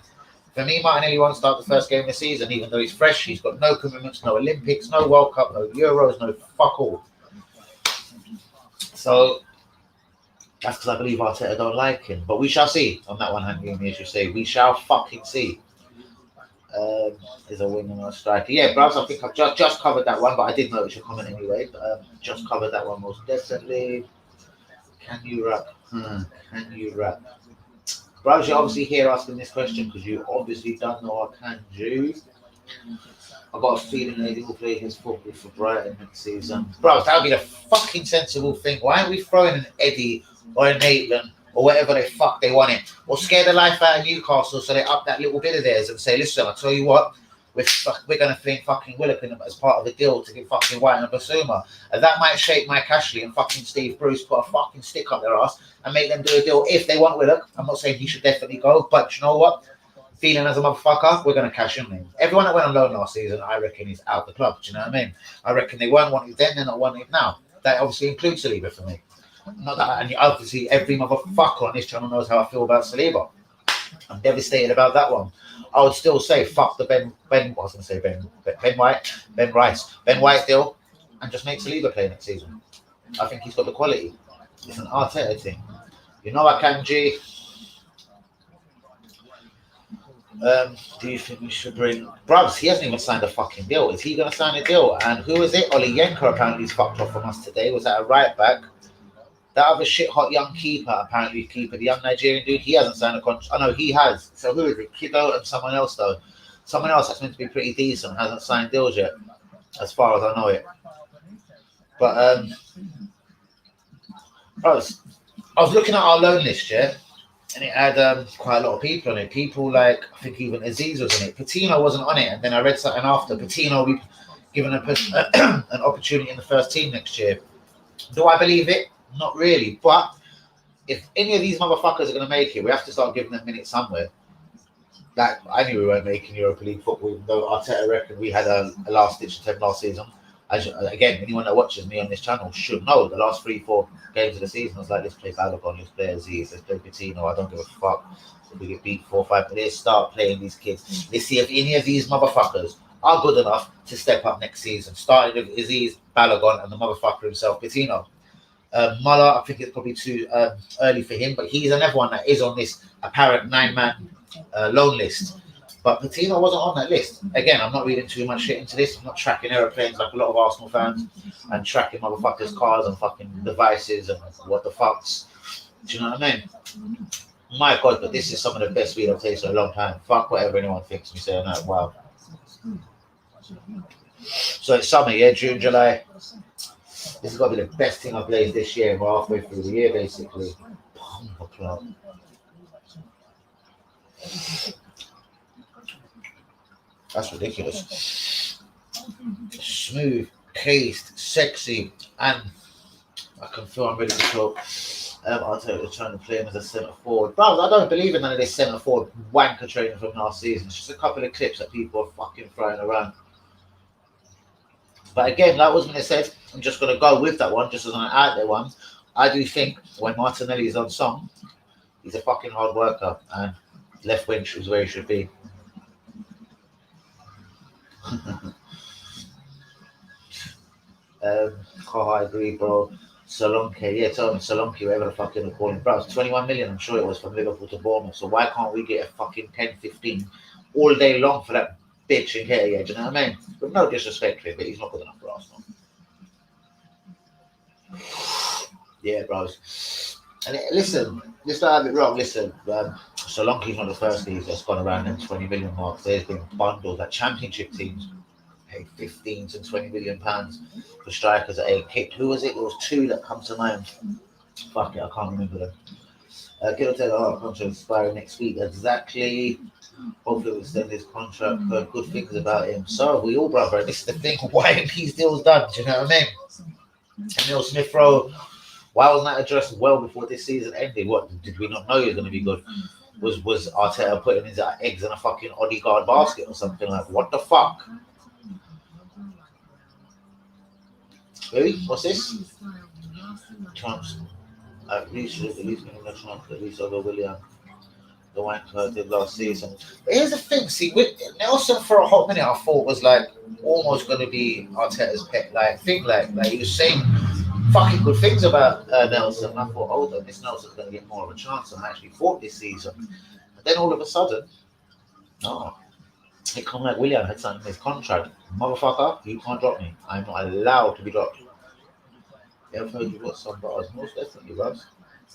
For me, Martinelli won't start the first game of the season, even though he's fresh. He's got no commitments, no Olympics, no World Cup, no Euros, no fuck all. So that's because I believe Arteta don't like him. But we shall see on that one hand, as you say. We shall fucking see. Is a winner or a striker? Yeah, Browse, I think I've just covered that one, but I did notice your comment anyway. Just covered that one most definitely. Can you rap? Can you rap? Browse, you're obviously here asking this question because you obviously don't know I can do. I've got a feeling Eddie will play his football for Brighton next season. Bro, that would be the fucking sensible thing. Why aren't we throwing an Eddie or a Maitland or whatever the fuck they want it? Or scare the life out of Newcastle so they up that little bit of theirs and say, listen, I'll tell you what, we're going to fling fucking Willock as part of the deal to get fucking White and Basuma. And that might shake Mike Ashley and fucking Steve Bruce, put a fucking stick up their ass and make them do a deal if they want Willock. I'm not saying he should definitely go, but you know what? Feeling as a motherfucker, we're going to cash in, man. Everyone that went on loan last season, I reckon, is out the club. Do you know what I mean? I reckon they weren't wanting then, they're not wanting it now. That obviously includes Saliba for me. Not that, and obviously every motherfucker on this channel knows how I feel about Saliba. I'm devastated about that one. I would still say fuck the Ben White deal, and just make Saliba play next season. I think he's got the quality. It's an Arteta thing. You know I can, G. Do you think we should bring Brubs? He hasn't even signed a fucking deal. Is he going to sign a deal? And who is it? Oli Yenka apparently is fucked off from us today. Was that a right back? That other shit hot young keeper, apparently the young Nigerian dude, he hasn't signed a contract. Oh no, he has. So who is it? Kiddo and someone else though. Someone else that's meant to be pretty decent hasn't signed deals yet, as far as I know it. But Brubs, I was looking at our loan list, yeah. And it had quite a lot of people on it. People like, I think even Aziz was on it. Patino wasn't on it. And then I read something after. Patino will be given an opportunity in the first team next year. Do I believe it? Not really. But if any of these motherfuckers are going to make it, we have to start giving them minutes somewhere. Like, I knew we weren't making Europa League football, even though Arteta reckoned we had a last-ditch attempt last season. Again, anyone that watches me on this channel should know the last 3-4 games of the season I was like, let's play Balogun, let's play Aziz, let's play Coutinho. I don't give a fuck if we get beat 4-5, but let's start playing these kids. Let's see if any of these motherfuckers are good enough to step up next season, starting with Aziz, Balogun, and the motherfucker himself, Coutinho. Muller, I think it's probably too early for him, but he's another one that is on this apparent 9-man loan list. But Patino wasn't on that list. Again, I'm not reading too much shit into this. I'm not tracking aeroplanes like a lot of Arsenal fans and tracking motherfuckers' cars and fucking devices and what the fucks. Do you know what I mean? My God, but this is some of the best weed I've tasted in a long time. Fuck whatever anyone thinks me saying that. Wow. So it's summer, yeah? June, July. This has got to be the best thing I've played this year. We're halfway through the year, basically. That's ridiculous. Smooth, cased, sexy, and I can feel I'm ready to talk. I'll tell you, they're trying to play him as a centre forward. Bro, I don't believe in none of this centre forward wanker training from last season. It's just a couple of clips that people are fucking throwing around. But again, like Usman said, I'm just going to go with that one, just as an out there one. I do think when Martinelli is on song, he's a fucking hard worker, and left wing is where he should be. I agree, bro. Solanke, yeah, tell me Solanke, whatever the fuck you're calling, bro. It's 21 million, I'm sure it was from Liverpool to Bournemouth. So why can't we get a fucking 10, 15 all day long for that bitch in here? Yeah, do you know what I mean? With no disrespect to him, but he's not good enough for Arsenal. Yeah, bros. And listen, just don't have it wrong. Listen, Solanke's not the first league that's gone around them 20 million marks. There's been bundles that championship teams paid 15 to 20 million pounds for strikers that ain't kicked. Who was it? There was two that come to mind. Fuck it, I can't remember them. Kittle Taylor, contract expiring next week. Exactly. Hopefully we'll extend his contract. Heard good things about him. So we all, brother. This is the thing. Why aren't these deals done? Do you know what I mean? Emil Smith Rowe. Why wasn't that addressed well before this season ended? What did we not know he was going to be good? Was Arteta putting his eggs in a fucking Odegaard basket or something? Like, what the fuck? Really? What's this? Chance. At least over William. The wanker did last season. But here's the thing, see, with Nelson for a hot minute I thought was like almost going to be Arteta's pet like thing, like he was saying fucking good things about Nelson. And I thought, hold on, this Nelson's going to get more of a chance than I actually thought this season. And then all of a sudden, no. It come like William had signed his contract. Motherfucker, you can't drop me. I'm not allowed to be dropped. Yeah, I've heard you've got some bars. Most definitely, Russ.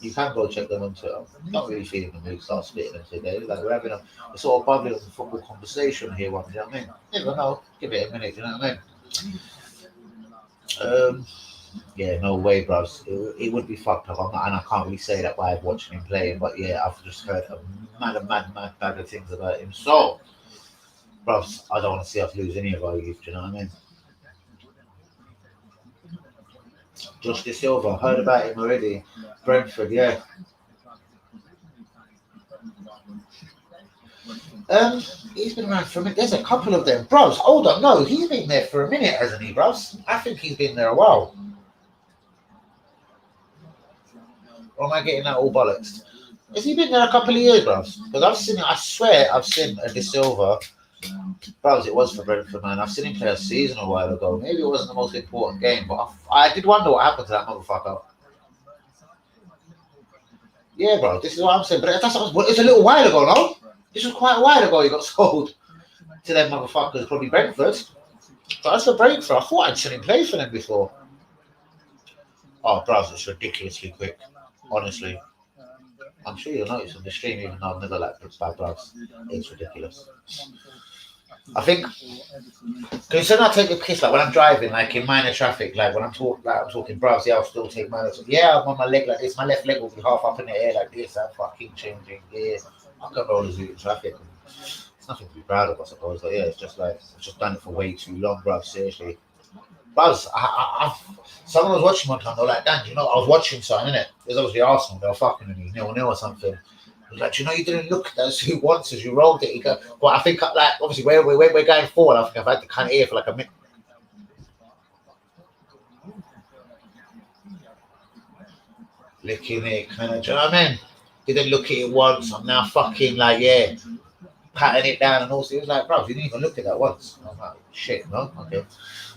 You can go check them on Twitter. I'm not really feeling the mood, start spitting them today. Like we're having a sort of bubbling football conversation here, one, you know what I mean? Never know. Give it a minute, you know what I mean? Yeah, no way, bros. It would be fucked up. And I can't really say that by watching him play, but yeah, I've just heard a mad bag of things about him. So, bros, I don't want to see us lose any of our youth, do you know what I mean? Josh De Silva, heard about him already. Brentford, yeah. He's been around for a minute. There's a couple of them. Bros, hold on. No, he's been there for a minute, hasn't he, bros? I think he's been there a while. Or am I getting that all bollocks? Has he been there a couple of years, bros? Because I've seen it, I swear I've seen a De Silva. Bros, it was for Brentford, man. I've seen him play a season a while ago. Maybe it wasn't the most important game, but I did wonder what happened to that motherfucker. Yeah, bro, this is what I'm saying. But it's a little while ago, no? This was quite a while ago he got sold to them motherfuckers, probably Brentford. But that's a breakthrough. I thought I'd seen him play for them before. Oh, bros, it's ridiculously quick. Honestly. I'm sure you'll notice on the stream, even though I've never liked bad bros. It's ridiculous. I think because then I take the piss like when I'm driving, like in minor traffic, like when I'm talking bros, yeah, I'll still take minor. Yeah, I'm on my leg like this. My left leg will be half up in the air like this. I'm fucking changing gears. I can roll as in traffic. It's nothing to be proud of, I suppose. But yeah, it's just like I've just done it for way too long, bro. Seriously, bros. Someone was watching one time. They were like, "Dan, you know, I was watching something, innit? It was obviously Arsenal. They were fucking with me, 0-0 or something." Like, you know, you didn't look at those who once as you rolled it. You go, well, I think, like, obviously, where we're going forward, I think I've had to kind of hear for like a minute. Licking it, kind of, do you know what I mean? Didn't look at it once. I'm now fucking like, yeah, patting it down and all. So he was like, bro, you didn't even look at that once. I'm like, shit, no? Okay.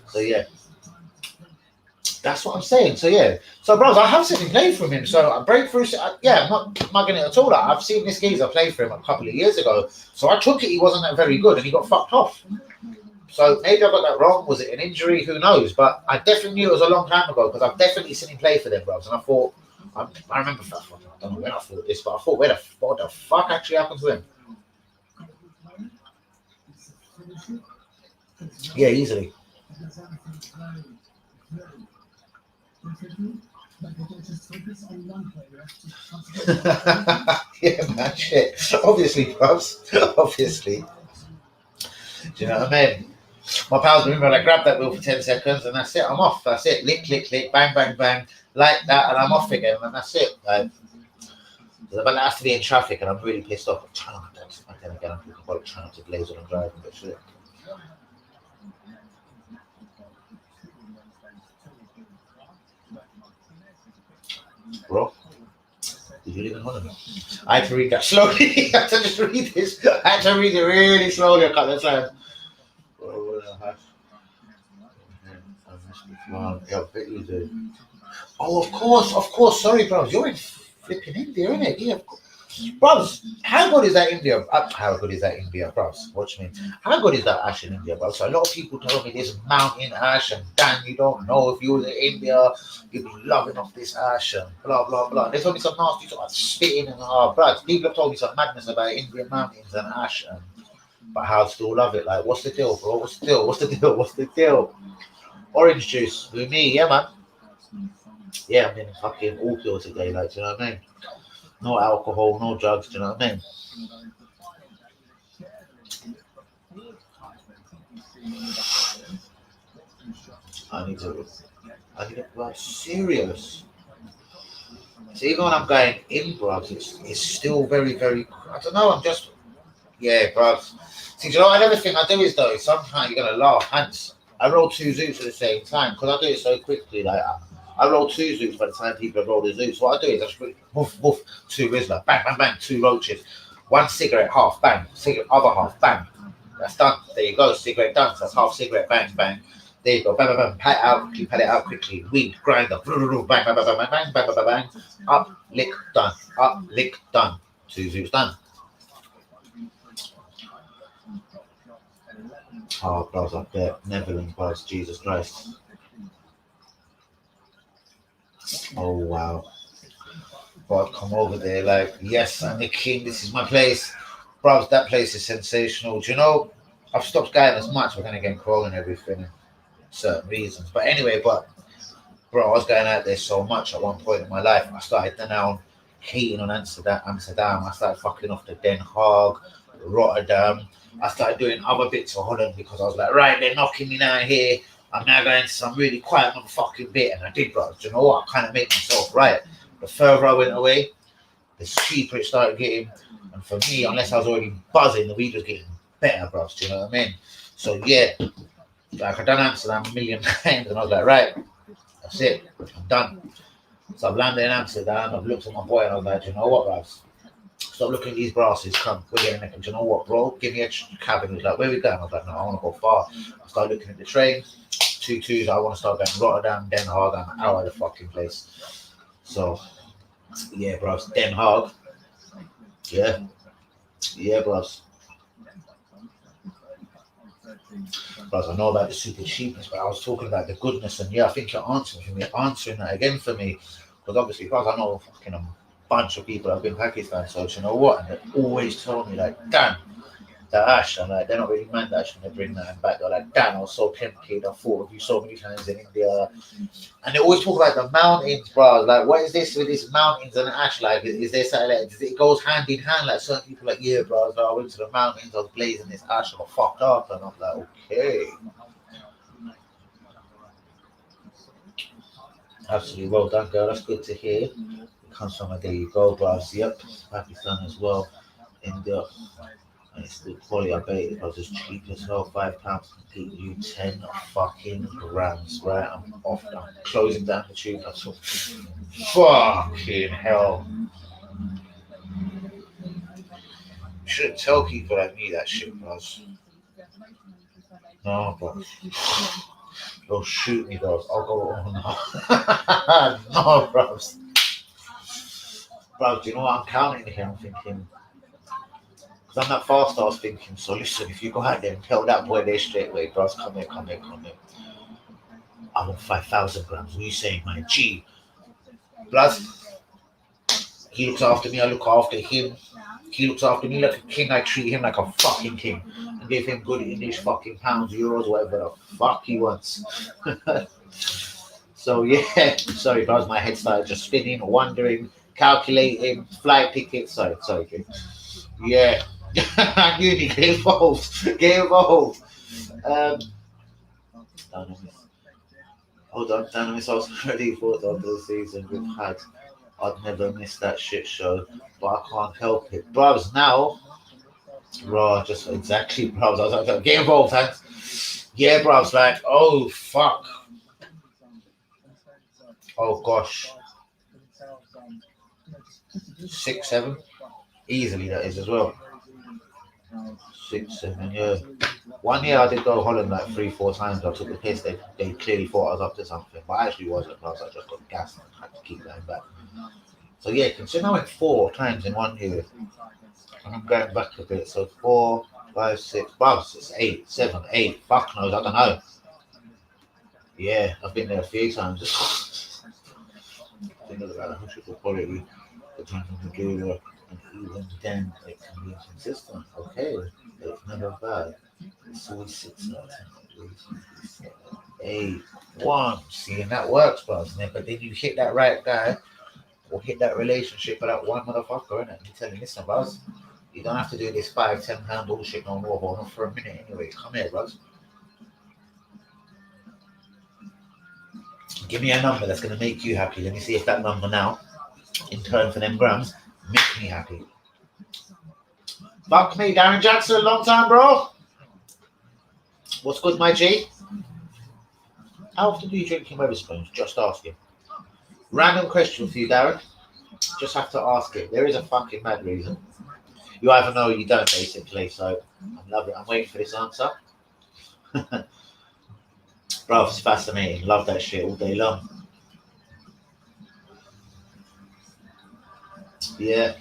So, yeah. That's what I'm saying. So yeah. So bros, I have seen him play from him. So breakthrough. Yeah, I'm not mugging it at all. I've seen this geezer play for him a couple of years ago. So I took it he wasn't that very good, and he got fucked off. So maybe I got that wrong. Was it an injury? Who knows? But I definitely knew it was a long time ago because I've definitely seen him play for them, bros. And I thought, I remember. I don't know when I thought this, but I thought, what the fuck actually happened to him? Yeah, easily. Yeah, man, shit. Obviously, bros. Obviously. Do you know what I mean? My pals remember I grabbed that wheel for 10 seconds and that's it. I'm off. That's it. Lick, lick, lick, bang, bang, bang. like that, and I'm off again, and that's it. Like, but that has to be in traffic, and I'm really pissed off. I'm trying not to, then again, I'm thinking about trying not to glaze when I'm driving, but shit. Bro, did you even hold on? I had to read that slowly. I had to just read this. I had to read it really slowly. I can't understand. Yeah, I bet you do. Oh, of course. Sorry, bro. You're in flipping India, innit? Yeah, bros. How good is that India? How good is that India, bros? Watch me. How good is that ash in India, bros? So a lot of people tell me this mountain ash, and damn, you don't know if you was in India, you'd be loving off this ash and blah blah blah. They told me some nasty sort of spitting and bros. People have told me some madness about Indian mountains and ash, and but how I still love it. Like, what's the deal, bro? What's the deal? What's the deal? What's the deal? Orange juice with me, yeah, man. Yeah, I'm in fucking all pure today, like, do you know what I mean? No alcohol, no drugs, do you know what I mean? I need to, bro, serious. So even when I'm going in, bro, it's still very, very, I don't know, I'm just, yeah, bro. See, do you know what, another thing I do is, though, sometimes you're going to laugh, hence, I roll two zoots at the same time, because I do it so quickly, like, I roll two zoots by the time people have rolled the zoots. What I do is I just woof, woof, two Rizzler, bang, bang, bang, two roaches, one cigarette, half, bang, cigarette, other half, bang. That's done. There you go, cigarette done. So that's half cigarette, bang, bang. There you go, bang, bang, bang, pat it out quickly. Weed, grinder, bang, bang, bang, bang, bang, bang, bang, bang, bang. Up, lick, done. Up, lick, done. Two zoots done. Oh, bros up there, Netherlands, bros, Jesus Christ. Oh, wow. But I've come over there like, yes, I'm the king, this is my place. Bros, that place is sensational. Do you know, I've stopped going as much. We're going to get corona and everything, certain reasons. But anyway, bro, I was going out there so much at one point in my life. I started now hating on Amsterdam. I started fucking off to Den Haag, Rotterdam. I started doing other bits of Holland because I was like, right, they're knocking me down here. I'm now going to some really quiet motherfucking bit. And I did, bro. Do you know what? I kind of made myself right. The further I went away, the cheaper it started getting. And for me, unless I was already buzzing, the weed was getting better, bro. Do you know what I mean? So, yeah, like I done Amsterdam a million times. And I was like, right, that's it. I'm done. So I've landed in Amsterdam. I've looked at my boy and I was like, you know what, bro? Stop looking at these brasses. Come, we're getting it. Do you know what, bro? Give me a cabin. He was like, where we going? I was like, no, I want to go far. I started looking at the train. 2 2s. I want to start going to Rotterdam, Den Haag. I'm out of the fucking place. So, yeah, bros. Den Haag. Yeah. Yeah, bros. Bros, I know about the super cheapness, but I was talking about the goodness. And yeah, I think you're answering that again for me. Because obviously, bros, I know fucking bunch of people have been Pakistan, so you know what? And they always tell me like, damn, the ash. I'm like, they're not really mad that ash when they bring that back. They're like, damn, I was so tempted. I thought of you so many times in India. And they always talk about the mountains, bro. Like, what is this with these mountains and ash? Like, is there something like, it goes hand in hand? Like, certain people are like, yeah, bro. So I went to the mountains, I was blazing this ash, I got fucked up. And I'm like, okay. Absolutely well done, girl. That's good to hear. It comes from a there you go, bro. Yep, Pakistan as well. India. And it's good quality. I bet it was as cheap as hell. £5 can get you 10 fucking grams, right? I'm off. I'm closing down the tube. That's all. Fucking hell. You shouldn't tell people like me that shit, bros. No, bro. They'll shoot me, bros. I'll go on now. No, bros. Bro, do you know what I'm counting here? I'm thinking, because I'm that fast, I was thinking, so listen, if you go out there and tell that boy there straight away, bros, come here. I want 5,000 grams. What are you saying, my G? Plus, he looks after me, I look after him. He looks after me like a king, I treat him like a fucking king. And give him good English fucking pounds, euros, whatever the fuck he wants. So yeah, sorry, bros, my head started just spinning, wondering, calculating, flight tickets. Sorry, kid. Yeah. I knew he get involved. Um, Hold on, damn it, I was ready for the end of the season we've had. I'd never miss that shit show, but I can't help it. Bruvs, now, raw, just exactly, bruvs. I was like, get involved, Hanks. Yeah, bruvs, like, oh, fuck. Oh, gosh. 6, 7. Easily, that is as well. 6, 7, yeah. 1 year I did go to Holland like 3, 4 times. I took the piss. They clearly thought I was up to something, but I actually wasn't. I was like, just got gas and had to keep going back. So yeah, consider I went 4 times in 1 year. And I'm going back a bit. So 4, 5, 6, bubs. It's 8, 7, 8. Fuck knows, I don't know. Yeah, I've been there a few times. I think about 100 for quality. The time to do it, and even then it can be inconsistent. Okay, it's never bad. It's always 6 out of 10. 8, 1. See, and that works, bros. But then you hit that right guy or hit that relationship with that one motherfucker, innit? You tell him, listen, bros, you don't have to do this 5, 10 pound bullshit no more, but not for a minute anyway. Come here, bros. Give me a number that's gonna make you happy. Let me see if that number now, in turn for them grams, makes me happy. Fuck me, Darren Jackson, long time, bro. What's good, my G? How often do you drink in Wetherspoons? Just asking. Random question for you, Darren. Just have to ask it. There is a fucking mad reason. You either know or you don't, basically. So I love it. I'm waiting for this answer. Bro, it's fascinating. Love that shit all day long. Yeah.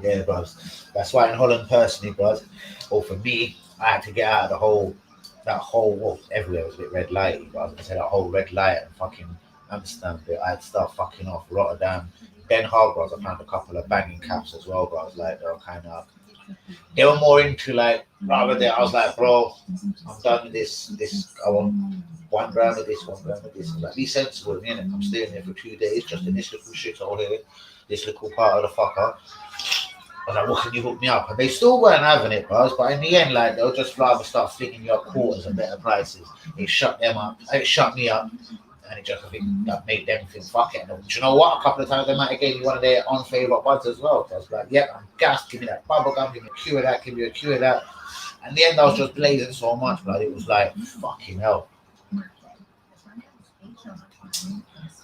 Yeah, bros. That's why in Holland, personally, bros, or for me, I had to get out of well, everywhere was a bit red lighty, but I was gonna say that whole red light and fucking Amsterdam bit. I had to start fucking off Rotterdam. Den Haag, bros, I found a couple of banging caps as well, bros. Like they were more into like rather than I was like, bro, I'm done with this. I want 1 gram of this, 1 gram of this. Like, be sensible, innit? I'm staying there for 2 days just in this little shithole here, this little part of the fucker. I was like, what can you hook me up? And they still weren't having it, bros. But in the end, like, they'll just rather start flinging you up quarters and better prices. It shut them up. It shut me up. And it just, I think, that made them think, fuck it. And do you know what? A couple of times they might have gave me one of their unfavourite buds as well. So I was like, yeah, I'm gassed. Give me that bubble gum. Give me a cue of that. Give me a cue of that. And in the end, I was just blazing so much, but it was like, fucking hell.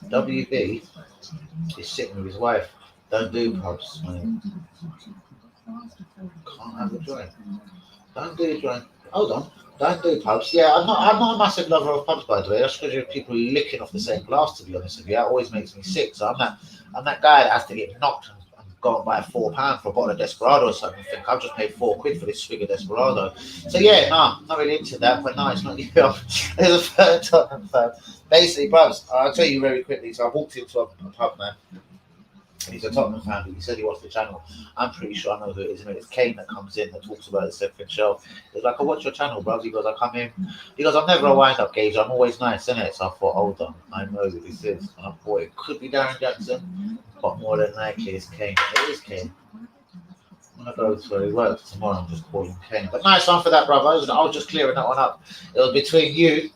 WB is sitting with his wife. Don't do pubs, mate. Can't have a joint. Don't do a joint. Hold on. Don't do pubs. Yeah, I'm not a massive lover of pubs, by the way. That's because you're people licking off the same glass, to be honest with you. That always makes me sick. So I'm that guy that has to get knocked and go and buy £4 for a bottle of Desperado or something. I think I've just paid £4 for this swig of Desperado. So yeah, no, I'm not really into that, but no, it's not you. There's a third Tottenham fan. Basically, pubs, I'll tell you very quickly. So I walked into a pub, man. And he's a Tottenham fan, but he said he watched the channel. I'm pretty sure I know who it is. And it's Kane that comes in that talks about the second shelf. He's like, I watch your channel, bro. He goes, I come in. He goes, I'm never a wind-up gauge. I'm always nice, innit? So I thought, hold on. I know who this is. And I thought it could be Darren Jackson, but more than likely it's Kane. It is Kane. I'm going to go to where he works tomorrow and just call him Kane. But nice one for that, brother. I was just clearing that one up. It was between you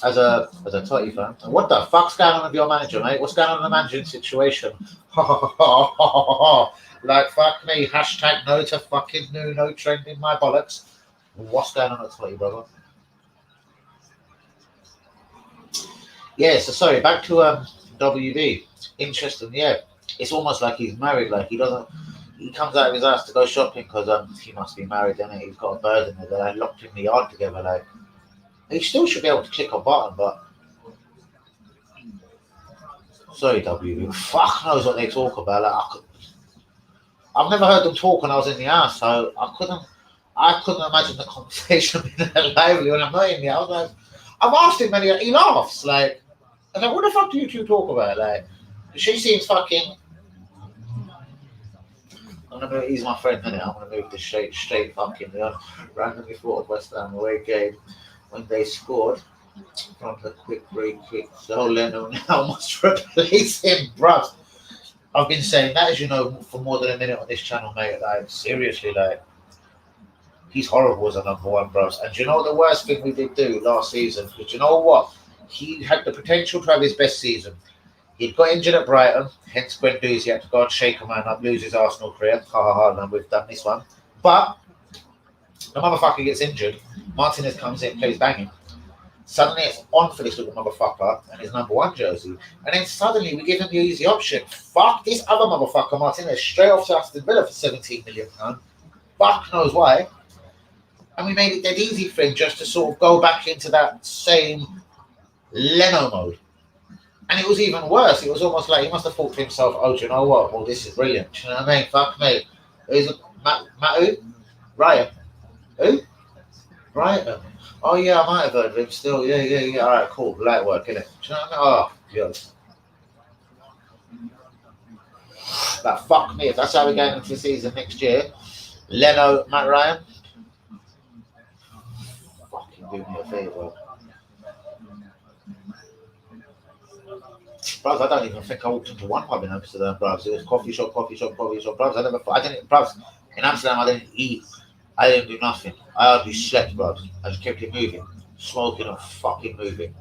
as a Totty fan. And what the fuck's going on with your manager, mate? What's going on in the managing situation? Like, fuck me. Hashtag no to fucking no trending my bollocks. What's going on at Totty, brother? Yeah, so sorry, back to WB. Interesting, yeah. It's almost like he's married. Like, he comes out of his house to go shopping because he must be married, innit? He's got a bird in there. They're locked in the yard together, like. He still should be able to click a button, but sorry, WB. Fuck knows what they talk about. Like, I've never heard them talk when I was in the house, so I couldn't imagine the conversation being that lively when I'm not in there. I was like, I've asked him many. He laughs. Like, I'm like, what the fuck do you two talk about? Like, she seems fucking. I'm gonna move, he's my friend, innit? I'm gonna move this straight fucking randomly thought of West Ham away game. When they scored from the quick, so Leno now must replace him, bruv. I've been saying that, as you know, for more than a minute on this channel, mate. Like, seriously, like, He's horrible as a number one, bros. And do you know the worst thing we did do last season? Because you know what? He had the potential to have his best season. He'd got injured at Brighton, hence Guendouzi had to go and shake a man up, lose his Arsenal career. Ha ha ha, and we've done this one. But the motherfucker gets injured. Martinez comes in, plays banging. Suddenly it's on for this little motherfucker and his number one jersey. And then suddenly we give him the easy option. Fuck this other motherfucker, Martinez, straight off to Aston Villa for £17 million. Fuck knows why. And we made it dead easy for him just to sort of go back into that same Leno mode. And it was even worse. It was almost like he must have thought to himself, oh, do you know what? Well, this is brilliant. Do you know what I mean? Fuck me. Who's Matt who? Ryan. Who? Brighton. Oh, yeah, I might have heard of him still. Yeah. All right, cool. Light work, innit? Do you know what I mean? Oh, God. But fuck me. If that's how we're going into the season next year, Leno, Matt Ryan, fucking do me a favour. Bros, I don't even think I walked into one pub in Amsterdam, bros. It was coffee shop, bros. In Amsterdam, I didn't eat. I didn't do nothing. I hardly slept, bros. I just kept it moving. Smoking and fucking moving.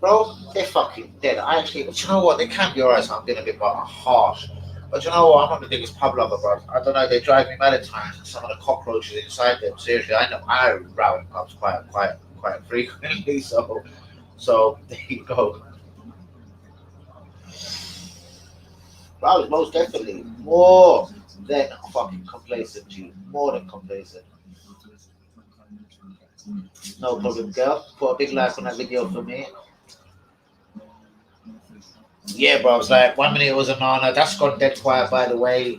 Bro, they're fucking dead. But you know what? They can be alright, so I'm being a bit more harsh. But you know what? I'm not the biggest pub lover, bro. I don't know. They drive me mad at times. And some of the cockroaches inside them. Seriously, I know I row in pubs quite frequently. So there you go. Bro, most definitely more than fucking complacent, G. More than complacent. No problem, girl. Put a big like on that video for me. Yeah, bro, I was like, 1 minute it was Onana. That's gone dead quiet, by the way.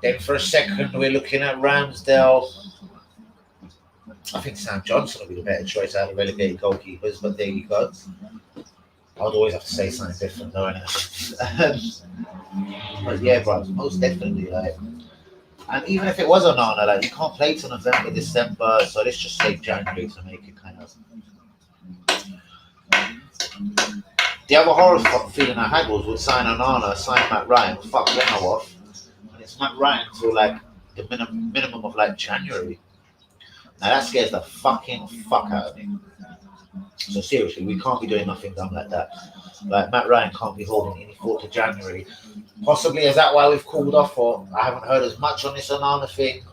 Then for a second, we're looking at Ramsdale. I think Sam Johnson will be the better choice out of relegated goalkeepers, but there you go. I'd always have to say something different, though, but yeah, bro, most definitely, like. And even if it was Onana, like, you can't play till November, December, so let's just say January to make it kind of. The other horror feeling I had was would sign Onana, sign Matt Ryan, fuck Leno off, and it's Matt Ryan till like the minimum of like January. Now that scares the fucking fuck out of me. So seriously, we can't be doing nothing dumb like that. Like Matt Ryan can't be holding any thought to January. Possibly is that why we've called off, or I haven't heard as much on this Onana thing,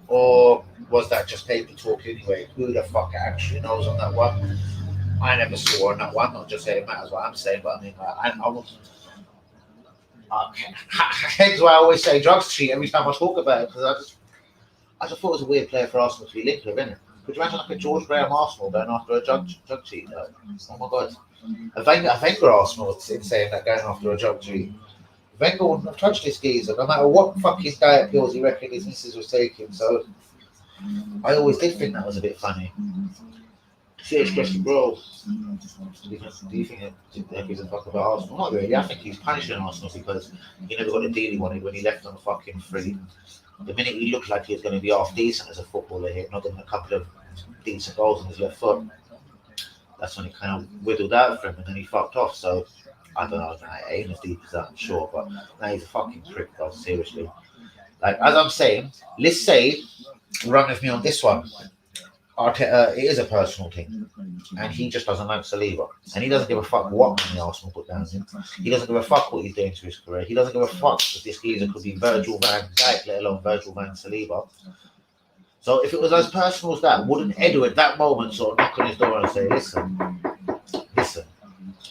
or was that just paper talk anyway? Who the fuck actually knows on that one? I never saw on that one. Not just saying it matters what I'm saying, but I mean, I wasn't. Hence why I always say drugs cheat every time I talk about it, because I just thought it was a weird player for Arsenal to be linked with, innit? Could you imagine like a George Graham Arsenal going after a drug cheat? Though? Oh my god, a Wenger Arsenal saying that going after a drug cheat. Wenger wouldn't have touched this geezer, no matter what fucking diet pills he reckoned his missus was taking. So I always did think that was a bit funny. Serious question, bro. Do you think that gives a fuck about Arsenal? Not really. I think he's punishing Arsenal because he never got the deal he wanted when he left on fucking free. The minute he looked like he was going to be half decent as a footballer here, not getting a couple of decent goals on his left foot, that's when he kind of whittled out for him and then he fucked off. So I don't know, I ain't as deep as that, I'm sure, but now he's a fucking prick, bro, seriously. Like, as I'm saying, let's say, run with me on this one. Arteta, it is a personal thing, and he just doesn't like Saliba, and he doesn't give a fuck what money Arsenal put down him. He doesn't give a fuck what he's doing to his career. He doesn't give a fuck if this geezer could be Virgil van Dijk, let alone Virgil van Saliba. So if it was as personal as that, wouldn't Edu at that moment sort of knock on his door and say, listen,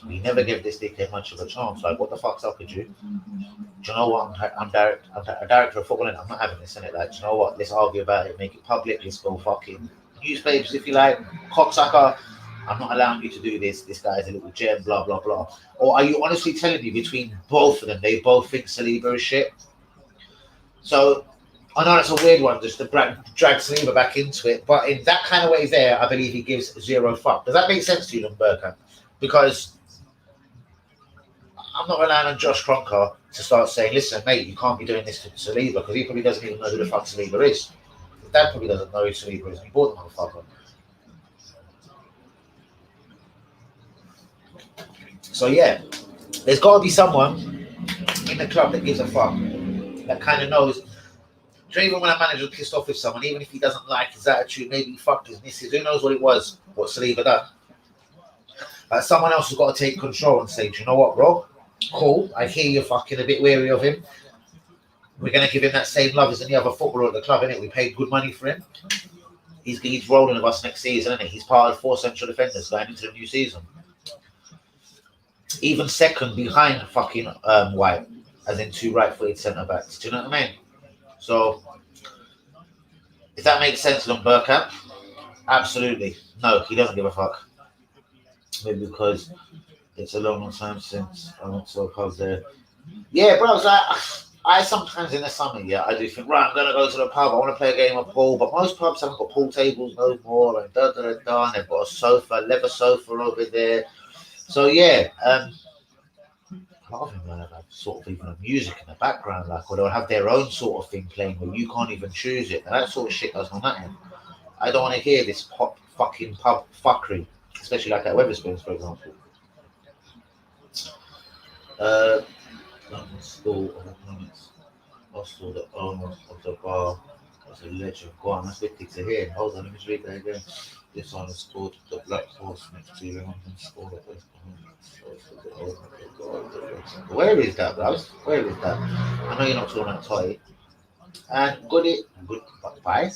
we never give this dickhead much of a chance. Like, what the fuck's up with you? Do you know what? I'm a director of football, and I'm not having this in it. Like, do you know what? Let's argue about it, make it public. Let's go fucking newspapers, if you like, cocksucker. I'm not allowing you to do this. This guy's a little gem, blah, blah, blah. Or are you honestly telling me between both of them, they both think Saliba is shit? So, I know that's a weird one, just to drag Saliba back into it, but in that kind of way there, I believe he gives zero fuck. Does that make sense to you, Lumberka? Because I'm not relying on Josh Kroenke to start saying, listen, mate, you can't be doing this to Saliba, because he probably doesn't even know who the fuck Saliba is. His dad probably doesn't know who Saliba is, and he bought the motherfucker. So yeah, there's got to be someone in the club that gives a fuck. that kind of knows. Even when a manager's pissed off with someone, even if he doesn't like his attitude, maybe he fucked his missus, who knows what it was, what Saliba done. But someone else has got to take control and say, do you know what, bro? Cool, I hear you're fucking a bit wary of him. We're going to give him that same love as any other footballer at the club, innit? We paid good money for him. He's rolling with us next season, isn't he? He's part of 4 central defenders going into the new season. Even second behind fucking White, as in 2 right-footed centre-backs. Do you know what I mean? So, if that makes sense, Lon Burkamp, absolutely. No, he doesn't give a fuck. Maybe because it's a long time since I went to a pub there. Yeah, bro, I sometimes in the summer, I do think, right, I'm going to go to the pub. I want to play a game of pool. But most pubs haven't got pool tables no more. And and they've got a sofa, leather sofa over there. So, a lot of them have sort of even a music in the background, like, or they'll have their own sort of thing playing where you can't even choose it. And that sort of shit does not matter. I don't want to hear this fucking pub fuckery, especially like at Wetherspoons, for example. London School of Economics, also the owner of the bar was a legend. Go on, that's wicked to hear. Hold on, let me read that again. This one is called the Black Horse next to the London School of Economics. Where is that, bro? Where is that? I know you're not talking about toy. And good bye.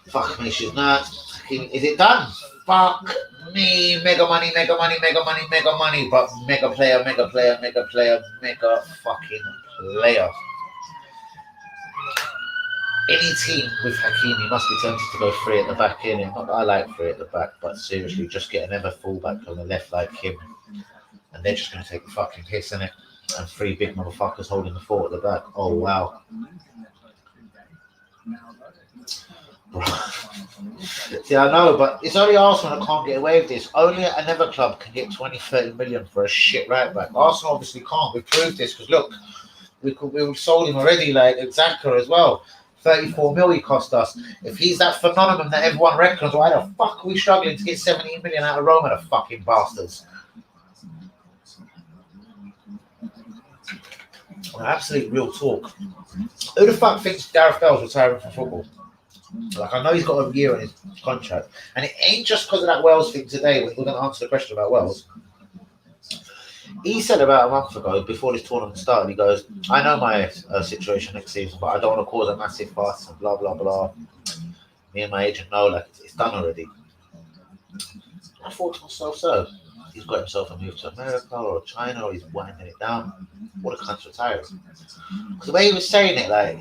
Fuck me, she's not. Is it done? Fuck me. Mega money. But mega player. Mega fucking player. Any team with Hakimi must be tempted to go 3 at the back in. Not that I like 3 at the back, but seriously, just get another fullback on the left like him, and they're just going to take the fucking piss in it. And 3 big motherfuckers holding the 4 at the back. Oh wow. See, I know, but it's only Arsenal that can't get away with this. Only another club can get 20-30 million for a shit right back. Arsenal obviously can't. We proved this because look, we sold him already, like Xhaka as well. 34 mil he cost us. If he's that phenomenon that everyone reckons, why the fuck are we struggling to get 17 million out of Roma, the fucking bastards? Absolute real talk. Who the fuck thinks Gareth Bale's retiring from football? Like, I know he's got a year on his contract, and it ain't just because of that Wales thing today. We're going to answer the question about Wales. He said about a month ago, before this tournament started, he goes, I know my situation next season, but I don't want to cause a massive fuss and blah, blah, blah. Me and my agent know, like, it's done already. I thought to myself, so, he's got himself a move to America or China, or he's winding it down. What a cunt's retiring. Because the way he was saying it, like,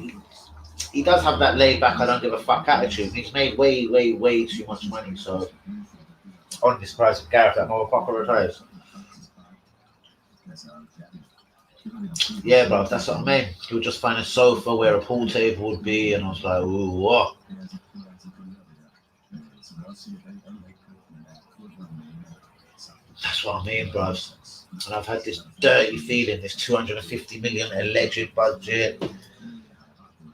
he does have that laid back, I don't give a fuck attitude. He's made way too much money, so on this price of Gareth, that motherfucker retires. Yeah, bro, that's what I mean. He would just find a sofa where a pool table would be, and I was like, ooh, what? That's what I mean, bro. And I've had this dirty feeling, this 250 million alleged budget.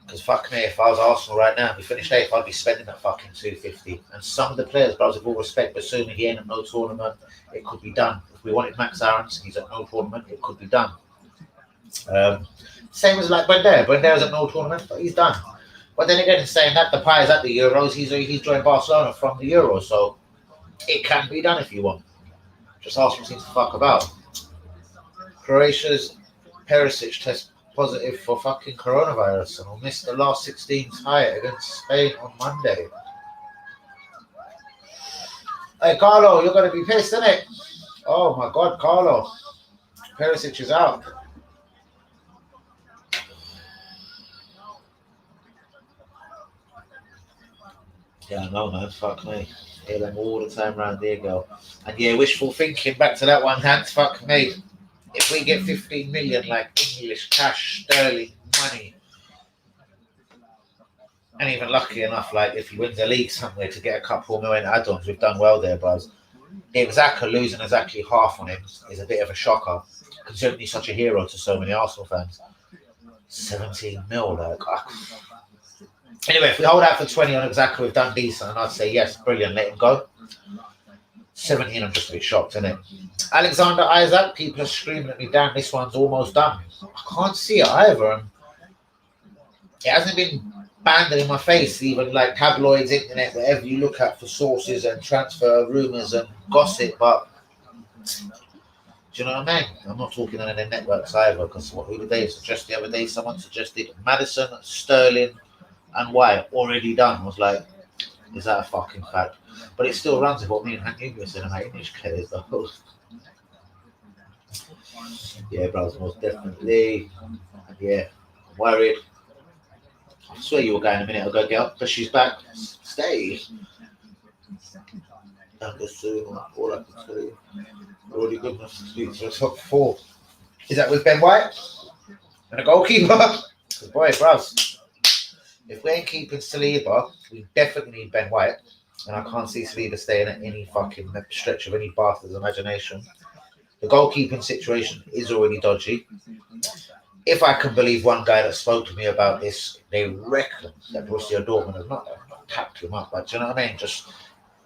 Because fuck me, if I was Arsenal right now and we finished 8th, I'd be spending that fucking 250. And some of the players, bros, with all respect, but assuming he ain't at no tournament, it could be done. If we wanted Max Aarons, he's at no tournament, it could be done. Same as like Buendia's at no tournament, but he's done. But then again, saying that, the pie is at the Euros, he's joined Barcelona from the Euros, so it can be done if you want. Just Arsenal seems to fuck about. Croatia's Perisic test positive for fucking coronavirus and will miss the last 16 tie against Spain on Monday. Hey, Carlo, you're going to be pissed, innit? Oh my God, Carlo. Perisic is out. Yeah, I know, man. Fuck me. Hear them all the time round here, girl. And yeah, wishful thinking, back to that one, Hans. Fuck me. If we get 15 million, like English cash, sterling money, and even lucky enough, like if he wins a league somewhere to get a couple million add-ons, we've done well there, bros. Xhaka losing exactly half on him is a bit of a shocker, considering he's such a hero to so many Arsenal fans. 17 mil, like. Anyway, if we hold out for 20 on Xhaka, we've done decent, and I'd say yes, brilliant, let him go. 17, I'm just a bit shocked, innit? Alexander Isaac, people are screaming at me, damn, this one's almost done. I can't see it either. And it hasn't been banded in my face, even like tabloids, internet, whatever you look at for sources and transfer rumours and gossip. But do you know what I mean? I'm not talking on any networks either, because who did they suggest the other day? Someone suggested Madison, Sterling, and White already done. I was like, is that a fucking fact? But it still runs with what me and Hank Inglis and my English players though. Yeah, bro, most definitely. Yeah, I'm worried. I swear you were going a minute ago, girl, but she's back. Stay. And the soon, all I can tell you. Already good enough to speak to the top four. Is that with Ben White? And a goalkeeper? Boy, bros. If we ain't keeping Saliba, we definitely need Ben White. And I can't see Saliba staying at any fucking stretch of any bastard's imagination. The goalkeeping situation is already dodgy. If I can believe one guy that spoke to me about this, they reckon that Borussia Dortmund have not tapped him up. But do you know what I mean? Just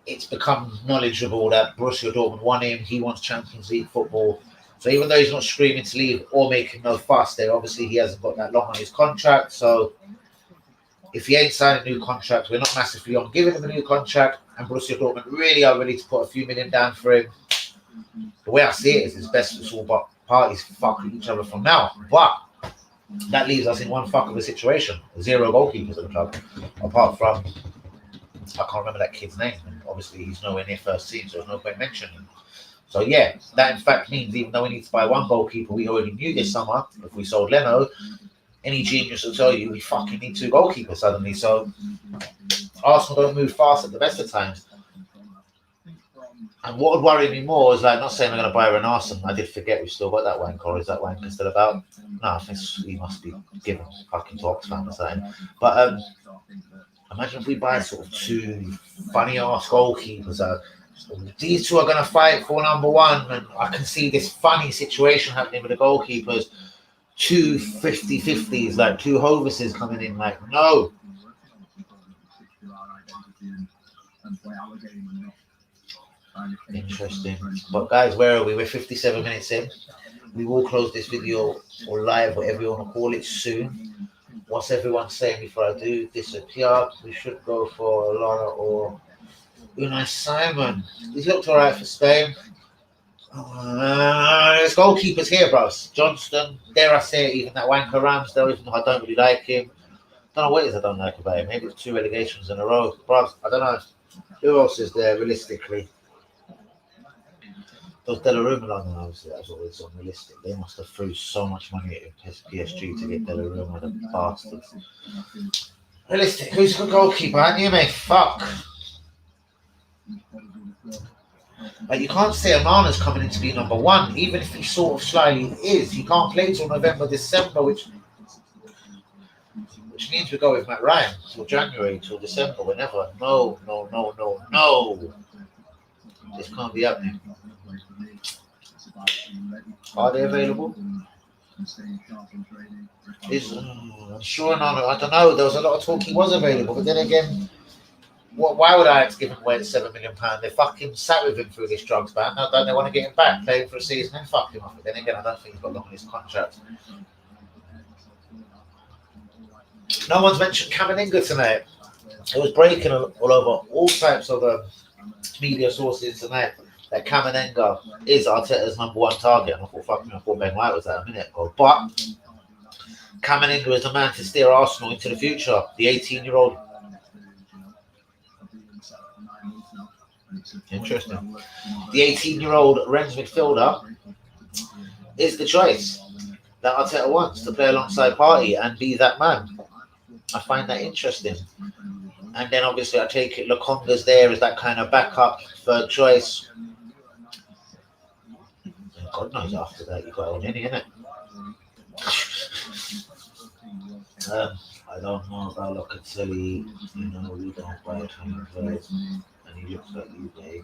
it's become knowledgeable that Borussia Dortmund want him. He wants Champions League football. So even though he's not screaming to leave or making no fuss, there obviously he hasn't got that long on his contract. So if he ain't signed a new contract, we're not massively on giving him a new contract, and Borussia Dortmund really are ready to put a few million down for him. The way I see it is it's best for all parties fucking each other from now. But that leaves us in one fuck of a situation. 0 goalkeepers at the club. Apart from, I can't remember that kid's name. And obviously, he's nowhere near first team, so there's no point mentioning him. So yeah, that in fact means even though we need to buy 1 goalkeeper, we already knew this summer, if we sold Leno, any genius will tell you we fucking need 2 goalkeepers suddenly. So Arsenal don't move fast at the best of times. And what would worry me more is like, not saying I'm going to buy Renarson. I did forget we've still got that wanker. Or is that wanker still about? No, I think he must be given fucking to Oxfam or something. But imagine if we buy sort of 2 funny ass goalkeepers. These 2 are going to fight for number 1, and I can see this funny situation happening with the goalkeepers. 2 50-50s, like 2 Hovises coming in. Like, no. Interesting. But guys, where are we? We're 57 minutes in. We will close this video or live, whatever you want to call it, soon. What's everyone saying before I do disappear? We should go for Alana or Unai Simon. He's looked alright for Spain. There's goalkeepers here, bros. Johnston, dare I say it, even that wanker Ramsdale, even though I don't really like him. Don't know what it is I don't like about him. Maybe it's 2 relegations in a row. Bros, I don't know. Who else is there realistically? Those Donnarumma, no, obviously that's always unrealistic. They must have threw so much money at PSG to get Donnarumma, the bastards. Realistic, who's the goalkeeper? Aren't you, mate? Fuck. Like, you can't say Onana's coming in to be number 1, even if he sort of slightly is. He can't play till November, December, which means we go with Matt Ryan till January, till December, whenever. No. This can't be happening. Are they available? I'm sure none. I don't know. There was a lot of talk he was available, but then again, why would I have to give him away at £7 million? They fucking sat with him through this drugs ban. Now don't they want to get him back, play him for a season and fuck him off? But then again, I don't think he's got long on his contract. No one's mentioned Kameninga tonight. It was breaking all over all types of media sources tonight that Kameninga is Arteta's number 1 target. And I thought Ben White was that a minute ago. But Kameninga is the man to steer Arsenal into the future. The 18-year-old. Interesting. The 18-year-old Rennes midfielder is the choice that Arteta wants to play alongside Partey and be that man. I find that interesting. And then obviously I take it Lokonga's there as that kind of backup third choice. And God knows after that you got Elneny, innit? I don't know about Locatelli. We don't buy a ton of players. And he looks like Juve.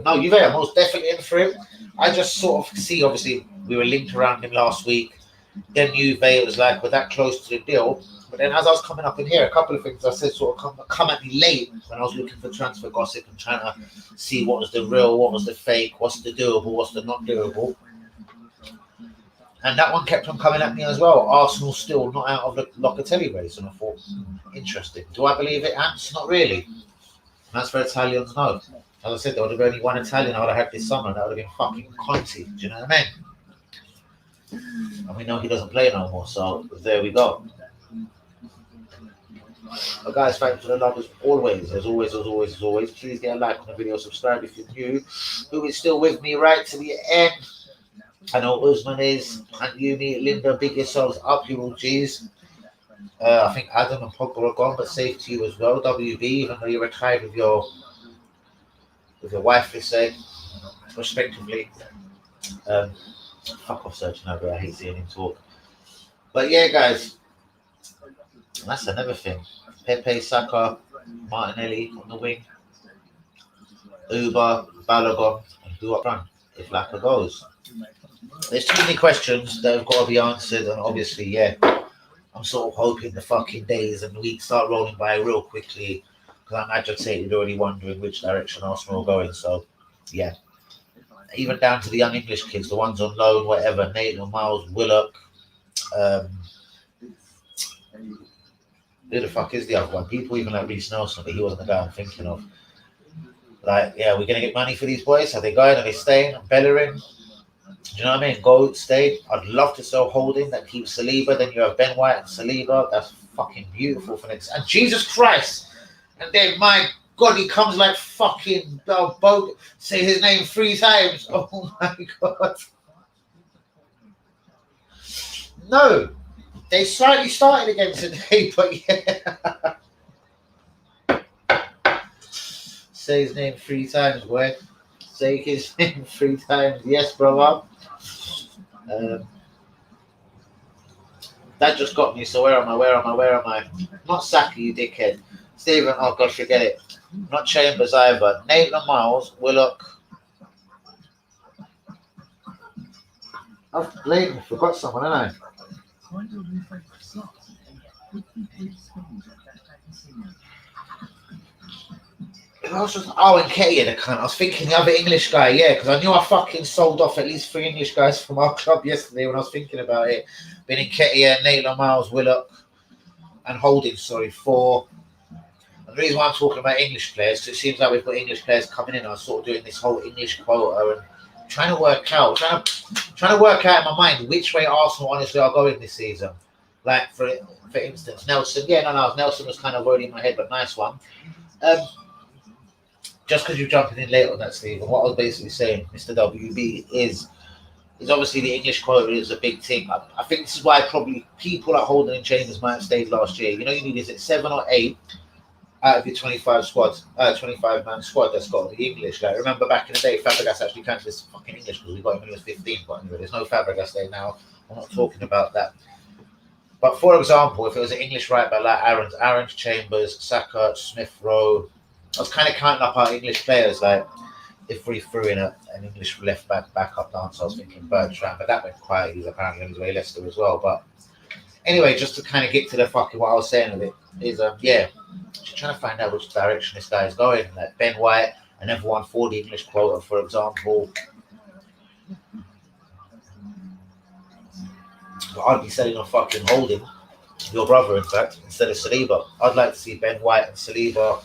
No, Juve are most definitely in for him. I just sort of see, obviously, we were linked around him last week. Then Juve, it was like, we're that close to the deal. But then as I was coming up in here, a couple of things I said sort of come at me late when I was looking for transfer gossip and trying to see what was the real, what was the fake, what's the doable, what's the not doable. And that one kept on coming at me as well. Arsenal still not out of the Locatelli race. And I thought, interesting. Do I believe it, Ants? Not really. And that's for Italians, no. As I said, there would have been only one Italian I would have had this summer, and that would have been fucking Conte. Do you know what I mean? And we know he doesn't play no more, so there we go. But guys, thanks for the love as always. As always. Please get a like on the video, subscribe if you're new. Who is still with me right to the end? I know Usman is, and Yumi, Linda, big yourselves up, you all G's. I think Adam and Pogba are gone, but safe to you as well. WB, even though you're retired with your wife, they say, respectively. Fuck off searching over. I hate seeing him talk. But yeah, guys, that's another thing. Pepe, Saka, Martinelli on the wing, Uber, Balogun, and who up front if Laka goes. There's too many questions that have got to be answered, and obviously, yeah, I'm sort of hoping the fucking days and weeks start rolling by real quickly because I'm agitated, already wondering which direction Arsenal are going. So, yeah, even down to the young English kids, the ones on loan, whatever, Nathan, Miles, Willock. Who the fuck is the other one? People even like Reece Nelson, but he wasn't the guy I'm thinking of. Like, yeah, we're going to get money for these boys. Are they going? Are they staying? Bellerin? Do you know what I mean? Go, stay. I'd love to sell Holding that keeps Saliba. Then you have Ben White and Saliba. That's fucking beautiful for next. And Jesus Christ. And then, my God, he comes like fucking say his name 3 times. Oh my God. No. They slightly started again today, but yeah. Say his name 3 times, boy. Say his name 3 times. Yes, brother. That just got me. So where am I? Not Saka, you dickhead. Stephen, oh gosh, forget it. Not Chambers either. Nathan Miles, Willock. I've blatantly forgot someone, haven't I? And Ketia, the cunt. I was thinking the other English guy, yeah, because I knew I fucking sold off at least 3 English guys from our club yesterday when I was thinking about it. Being Ketia, Nathan Miles, Willock, and Holding, 4. And the reason why I'm talking about English players, because it seems like we've got English players coming in. I was sort of doing this whole English quota and trying to work out in my mind which way Arsenal honestly are going this season. Like, for instance, Nelson. Yeah, no, Nelson was kind of already in my head, but nice one. Just because you're jumping in late on that, Steve, and what I was basically saying, Mr. WB, is obviously the English quota is a big thing. I think this is why probably people like Holding and Chambers might have stayed last year. You know, you need, is it 7 or 8 out of your 25 man squad that's got the English. Like, remember back in the day, Fabregas actually counted as fucking English because we got him when he was 15. But anyway, there's no Fabregas there now. I'm not talking about that. But for example, if it was an English right back like Aaron's, Chambers, Saka, Smith Rowe, I was kind of counting up our English players. Like, if we threw in an English left backup dance, I was thinking Bertrand, but that went quiet. He's apparently on his way Leicester as well. But anyway, just to kind of get to the fucking what I was saying of it is, yeah, just trying to find out which direction this guy is going. Like Ben White and everyone for the English quota, for example. But I'd be selling on fucking Holding, your brother, in fact, instead of Saliba. I'd like to see Ben White and Saliba,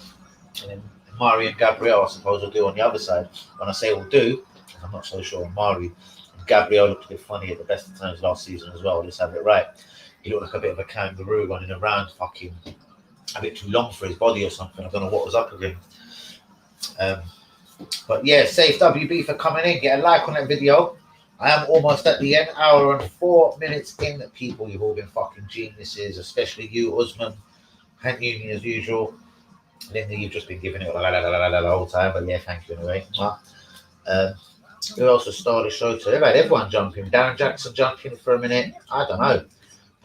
and then Mari and Gabriel, I suppose, will do on the other side. When I say will do, I'm not so sure on Mari. And Gabriel looked a bit funny at the best of times last season as well. Let's have it right. He looked like a bit of a kangaroo running around, fucking a bit too long for his body or something. I don't know what was up with him. But yeah, safe WB for coming in. Get a like on that video. I am almost at the end, hour and 4 minutes in. People, you've all been fucking geniuses, especially you, Usman, and Uni as usual. Linda, you've just been giving it the whole time, but yeah, thank you anyway. Who else has started the show today? They've had everyone jumping. Darren Jackson jumped in for a minute. I don't know.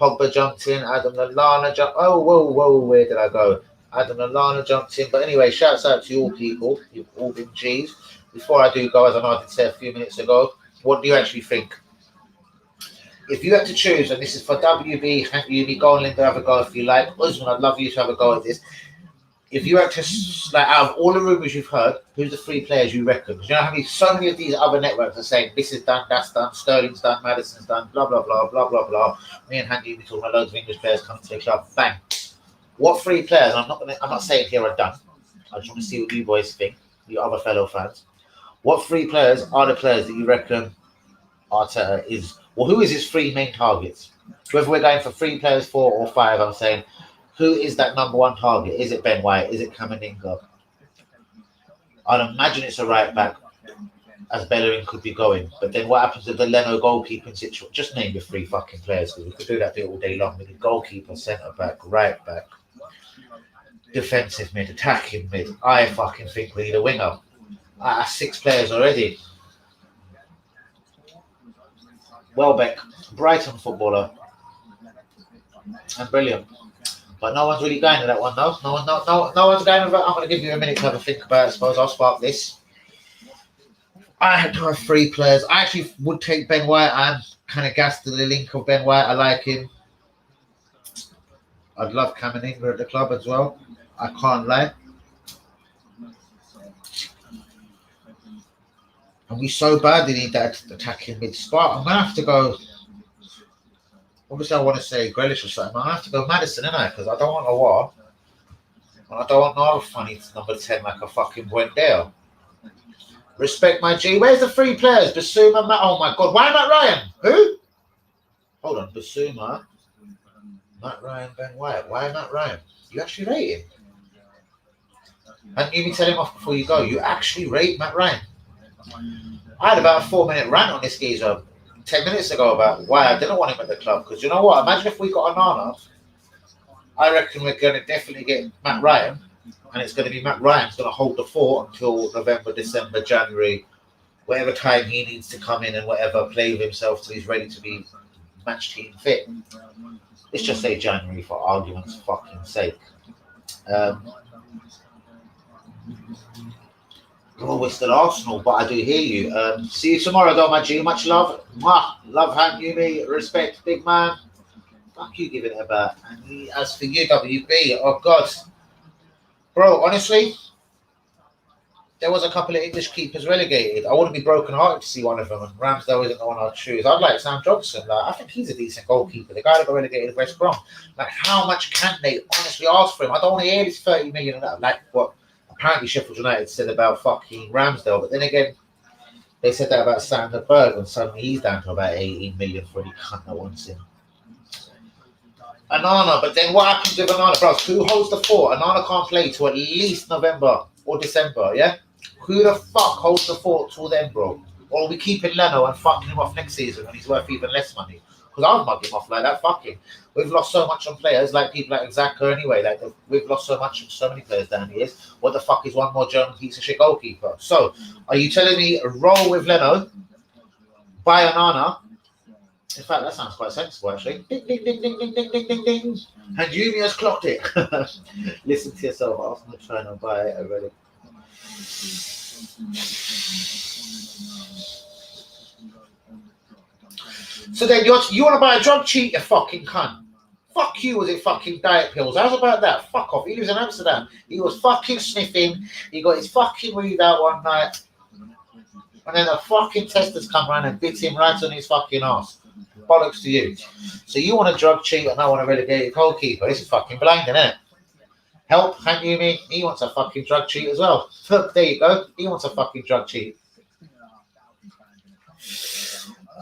Pogba jumped in. Adam Lallana jumped. Oh, whoa, where did I go? Adam Lallana jumped in. But anyway, shouts out to you all people. You've all been G's. Before I do go, as I know I did say a few minutes ago, what do you actually think? If you had to choose, and this is for WB, Yumi, go and Linda, have a go if you like. Usman, I'd love you to have a go at this. If you had to, like, out of all the rumours you've heard, who's the 3 players you reckon? Because you know how so many of these other networks are saying this is done, that's done, Sterling's done, Madison's done, blah blah blah blah blah blah. Me and Handy, we talking about loads of English players coming to the club. Bang. What 3 players? I'm not saying here are done. I just want to see what you boys think, you other fellow fans. What 3 players are the players that you reckon Arteta is? Well, who is his 3 main targets? Whether we're going for 3 players, 4 or 5, I'm saying, who is that number 1 target? Is it Ben White? Is it Kamavinga? I'd imagine it's a right back, as Bellerin could be going. But then what happens with the Leno goalkeeping situation? Just name your 3 fucking players, because we could do that bit all day long. We could goalkeeper, centre back, right back, defensive mid, attacking mid. I fucking think we need a winger. 6 players already. Welbeck, Brighton footballer, and brilliant. But no one's really going to that one, though. No one's going to that. I'm going to give you a minute to have a think about it. I suppose I'll spark this. I had to have 3 players. I actually would take Ben White. I'm kind of gassed to the link of Ben White. I like him. I'd love Kamavinga at the club as well. I can't lie. And we so badly need that attacking mid spot. I'm going to have to go. Obviously, I want to say Grealish or something. I have to go Madison, innit? Because I don't want a war. And I don't want no funny number 10 like a fucking Buendia. Respect my G. Where's the 3 players? Basuma, oh my God. Why Matt Ryan? Who? Hold on. Basuma, Matt Ryan, Ben White. Why Matt Ryan? You actually rate him? And you tell him off before you go. You actually rate Matt Ryan? I had about a 4-minute rant on this geezer 10 minutes ago about why I didn't want him at the club. Because you know what? Imagine if we got Onana. I reckon we're going to definitely get Matt Ryan. And it's going to be Matt Ryan's going to hold the fort until November, December, January, whatever time he needs to come in and whatever, play with himself till he's ready to be match team fit. Let's just say January for argument's fucking sake. We're still Arsenal, but I do hear you. See you tomorrow, though, my G. Much love. Mwah. Love, hand you me. Respect, big man. Fuck you, giving it about. And as for you, WB, oh God. Bro, honestly, there was a couple of English keepers relegated. I wouldn't be broken-hearted to see one of them, and Ramsdale isn't the one I'd choose. I'd like Sam Johnson. I think he's a decent goalkeeper. The guy that got relegated to West Brom. Like, how much can they honestly ask for him? I don't want to hear this 30 million. Like, what apparently Sheffield United said about fucking Ramsdale, but then again, they said that about Sander Berg, and suddenly he's down to about 18 million for any cunt that wants him. Onana, but then what happens with Onana, bro? Who holds the fort? Onana can't play till at least November or December, yeah? Who the fuck holds the fort till then, bro? Or are we keeping Leno and fucking him off next season when he's worth even less money? Because I'll mug him off like that, fucking. We've lost so much on players, like people like Xhaka anyway. Like, we've lost so much on so many players down the years. What the fuck is one more German piece of shit goalkeeper? So, are you telling me roll with Leno, buy Onana? In fact, that sounds quite sensible, actually. Ding, ding, ding, ding, ding, ding, ding, ding, ding. And Yumi has clocked it. Listen to yourself. Arsenal trying to buy a relic. So then you want to buy a drug cheat, you fucking cunt. Fuck you, was it fucking diet pills? How's about that? Fuck off. He lives in Amsterdam. He was fucking sniffing. He got his fucking weed out one night. And then the fucking testers come around and bit him right on his fucking ass. Bollocks to you. So you want a drug cheat and I want a relegated goalkeeper. This is fucking blinding, isn't it? Help, Hank Yumi. He wants a fucking drug cheat as well. Look, there you go. He wants a fucking drug cheat.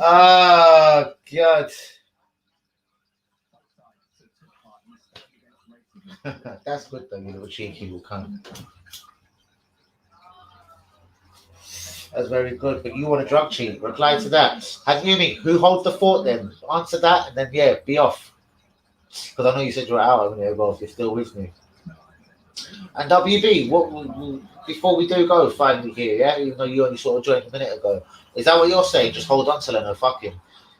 Oh, God. That's good, though, you little cheeky little cunt. That's very good, but you want a drug cheat. Reply to that. Yumi, who holds the fort then? Answer that, and then, yeah, be off. Because I know you said you're out of there, but if you're still with me. And WB, before we do go finally here, yeah, even though you only sort of joined a minute ago, is that what you're saying? Just hold on to Leno, fuck him.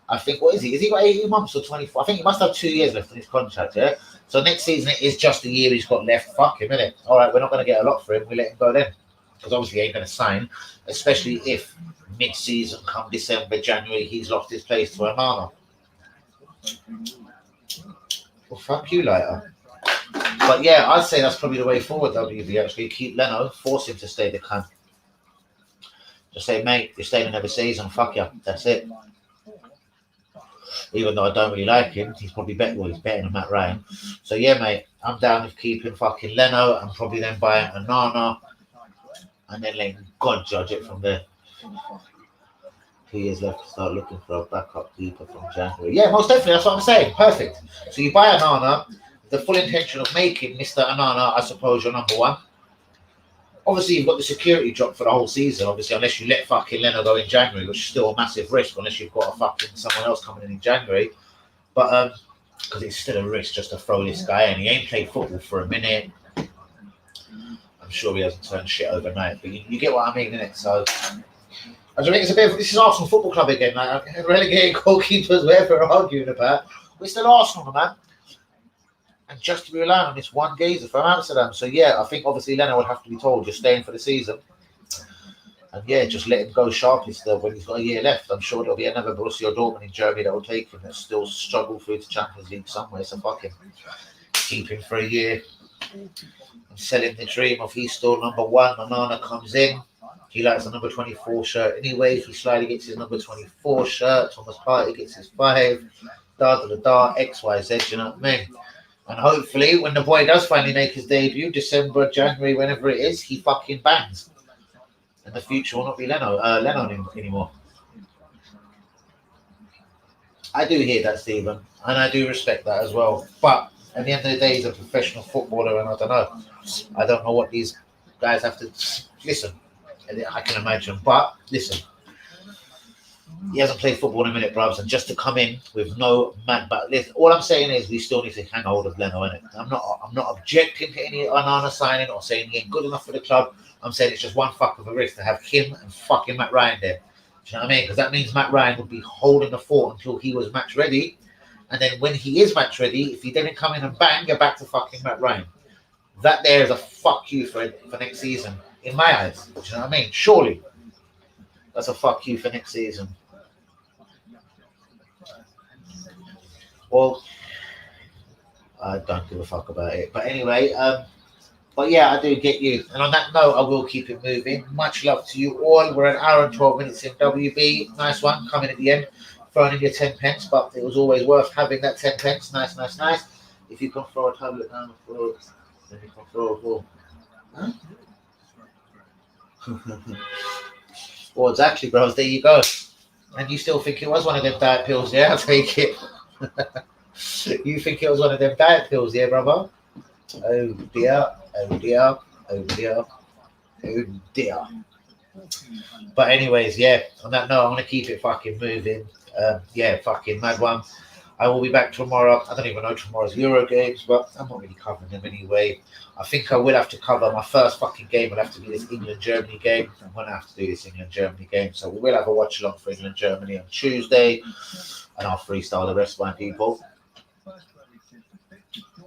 I think, what is he? Has he got 18 months or 24? I think he must have 2 years left in his contract, yeah? So next season it is just a year he's got left. Fuck him, innit? All right, we're not going to get a lot for him. We let him go then. Because obviously he ain't going to sign, especially if mid-season, come December, January, he's lost his place to Onana. Well, fuck you later. But yeah, I'd say that's probably the way forward, WB. Actually, keep Leno, force him to stay the cunt. Just say, mate, you're staying another season, fuck you. That's it. Even though I don't really like him, he's probably better. Well, he's better than Matt Ryan. So yeah, mate, I'm down with keeping fucking Leno and probably then buying Onana and then letting God judge it from there. 2 years left to start looking for a backup keeper from January. Yeah, most definitely. That's what I'm saying. Perfect. So you buy Onana, the full intention of making Mr. Onana, I suppose, your number one. Obviously, you've got the security drop for the whole season, obviously, unless you let fucking Leno go in January, which is still a massive risk, unless you've got a fucking someone else coming in January. But, because it's still a risk just to throw this guy in. He ain't played football for a minute. I'm sure he hasn't turned shit overnight, but you get what I mean, innit? So, I think it's a bit of, this is Arsenal Football Club again, man. Relegated goalkeepers, whatever we're arguing about. We're still Arsenal, man. And just to be relying on this one geezer from Amsterdam. So yeah, I think obviously Leno will have to be told you're staying for the season. And yeah, just let him go sharply still when he's got a year left. I'm sure there'll be another Borussia Dortmund in Germany that will take him that still struggle through to Champions League somewhere. So fuck him. Keep him for a year. And sell him the dream of he's still number one. Onana comes in. He likes the number 24 shirt anyway. He slightly gets his number 24 shirt. Thomas Partey gets his 5. X, Y, Z, you know what I mean? And hopefully, when the boy does finally make his debut, December, January, whenever it is, he fucking bangs. And the future will not be Leno anymore. I do hear that, Stephen, and I do respect that as well. But at the end of the day, he's a professional footballer, and I don't know what these guys have to listen. I can imagine, but listen. He hasn't played football in a minute, bruvs, and just to come in with no man. But listen, all I'm saying is we still need to hang hold of Leno, innit? I'm not objecting to any Onana signing or saying he ain't good enough for the club. I'm saying it's just one fuck of a risk to have him and fucking Matt Ryan there. Do you know what I mean? Because that means Matt Ryan would be holding the fort until he was match ready, and then when he is match ready, if he didn't come in and bang, you're back to fucking Matt Ryan. That there is a fuck you for next season in my eyes. Do you know what I mean? Surely that's a fuck you for next season. Well, I don't give a fuck about it. But anyway, but yeah, I do get you. And on that note, I will keep it moving. Much love to you all. We're an hour and 12 minutes in WB. Nice one, coming at the end. Throwing in your 10 pence, but it was always worth having that 10 pence. Nice. If you can throw a tablet down the floor, then you can throw a ball. Huh? Well, exactly, bros. There you go. And you still think it was one of them diet pills, yeah? I'll take it. You think it was one of them diet pills, yeah, brother? Oh dear. But anyways, yeah, on that note, I'm going to keep it fucking moving. Yeah, fucking mad one. I will be back tomorrow. I don't even know tomorrow's Euro games, but I'm not really covering them anyway. I think I will have to cover my first fucking game. Will have to be this England-Germany game. I'm going to have to do this England-Germany game. So we will have a watch-along for England-Germany on Tuesday. And I'll freestyle the rest of my people.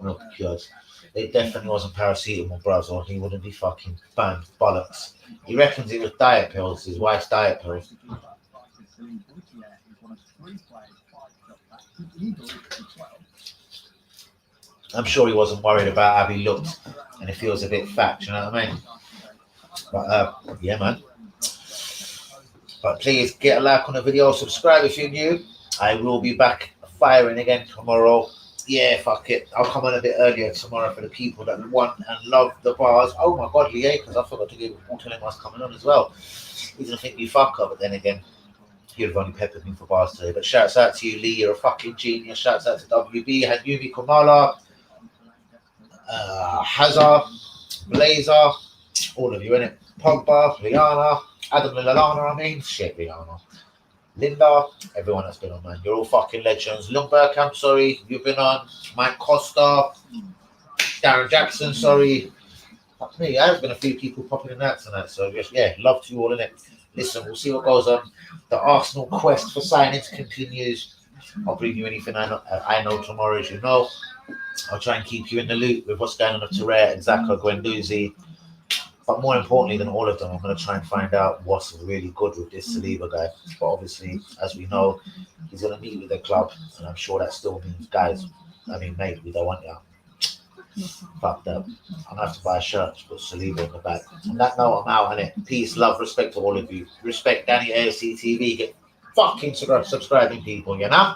Oh, God. It definitely wasn't paracetamol, bros, or he wouldn't be fucking banned. Bollocks. He reckons it was diet pills, his wife's diet pills. I'm sure he wasn't worried about how he looked and if he was a bit fat, you know what I mean? But yeah, man. But please get a like on the video, subscribe if you're new. I will be back firing again tomorrow. Yeah, fuck it. I'll come on a bit earlier tomorrow for the people that want and love the bars. Oh my God, Lee, because I forgot to give Tell him I was coming on as well. He's gonna think you fucker, but then again, he'd have only peppered me for bars today. But shouts out to you, Lee. You're a fucking genius. Shouts out to WB, Hanyumi Kamala, Hazard, Blazer, all of you, innit? Pogba, Rihanna, Adam Lallana, Rihanna. Linda, everyone that's been on, man. You're all fucking legends. Lundberg, I'm sorry, you've been on. Mike Costa, Darren Jackson, sorry. Fuck me, I've been a few people popping in that tonight. So, just, yeah, love to you all, innit? Listen, we'll see what goes on. The Arsenal quest for signings continues. I'll bring you anything I know tomorrow, as you know. I'll try and keep you in the loop with what's going on with Touré, Xhaka, Guendouzi, But more importantly than all of them, I'm going to try and find out what's really good with this Saliba guy. But obviously, as we know, he's going to meet with the club, and I'm sure that still means, guys, mate, we don't want you. Fuck that. I'm going to have to buy a shirt to put Saliba in the back. On that note, I'm out on it. Peace, love, respect to all of you. Respect Danny AFC TV. Get fucking subscribing people, you know?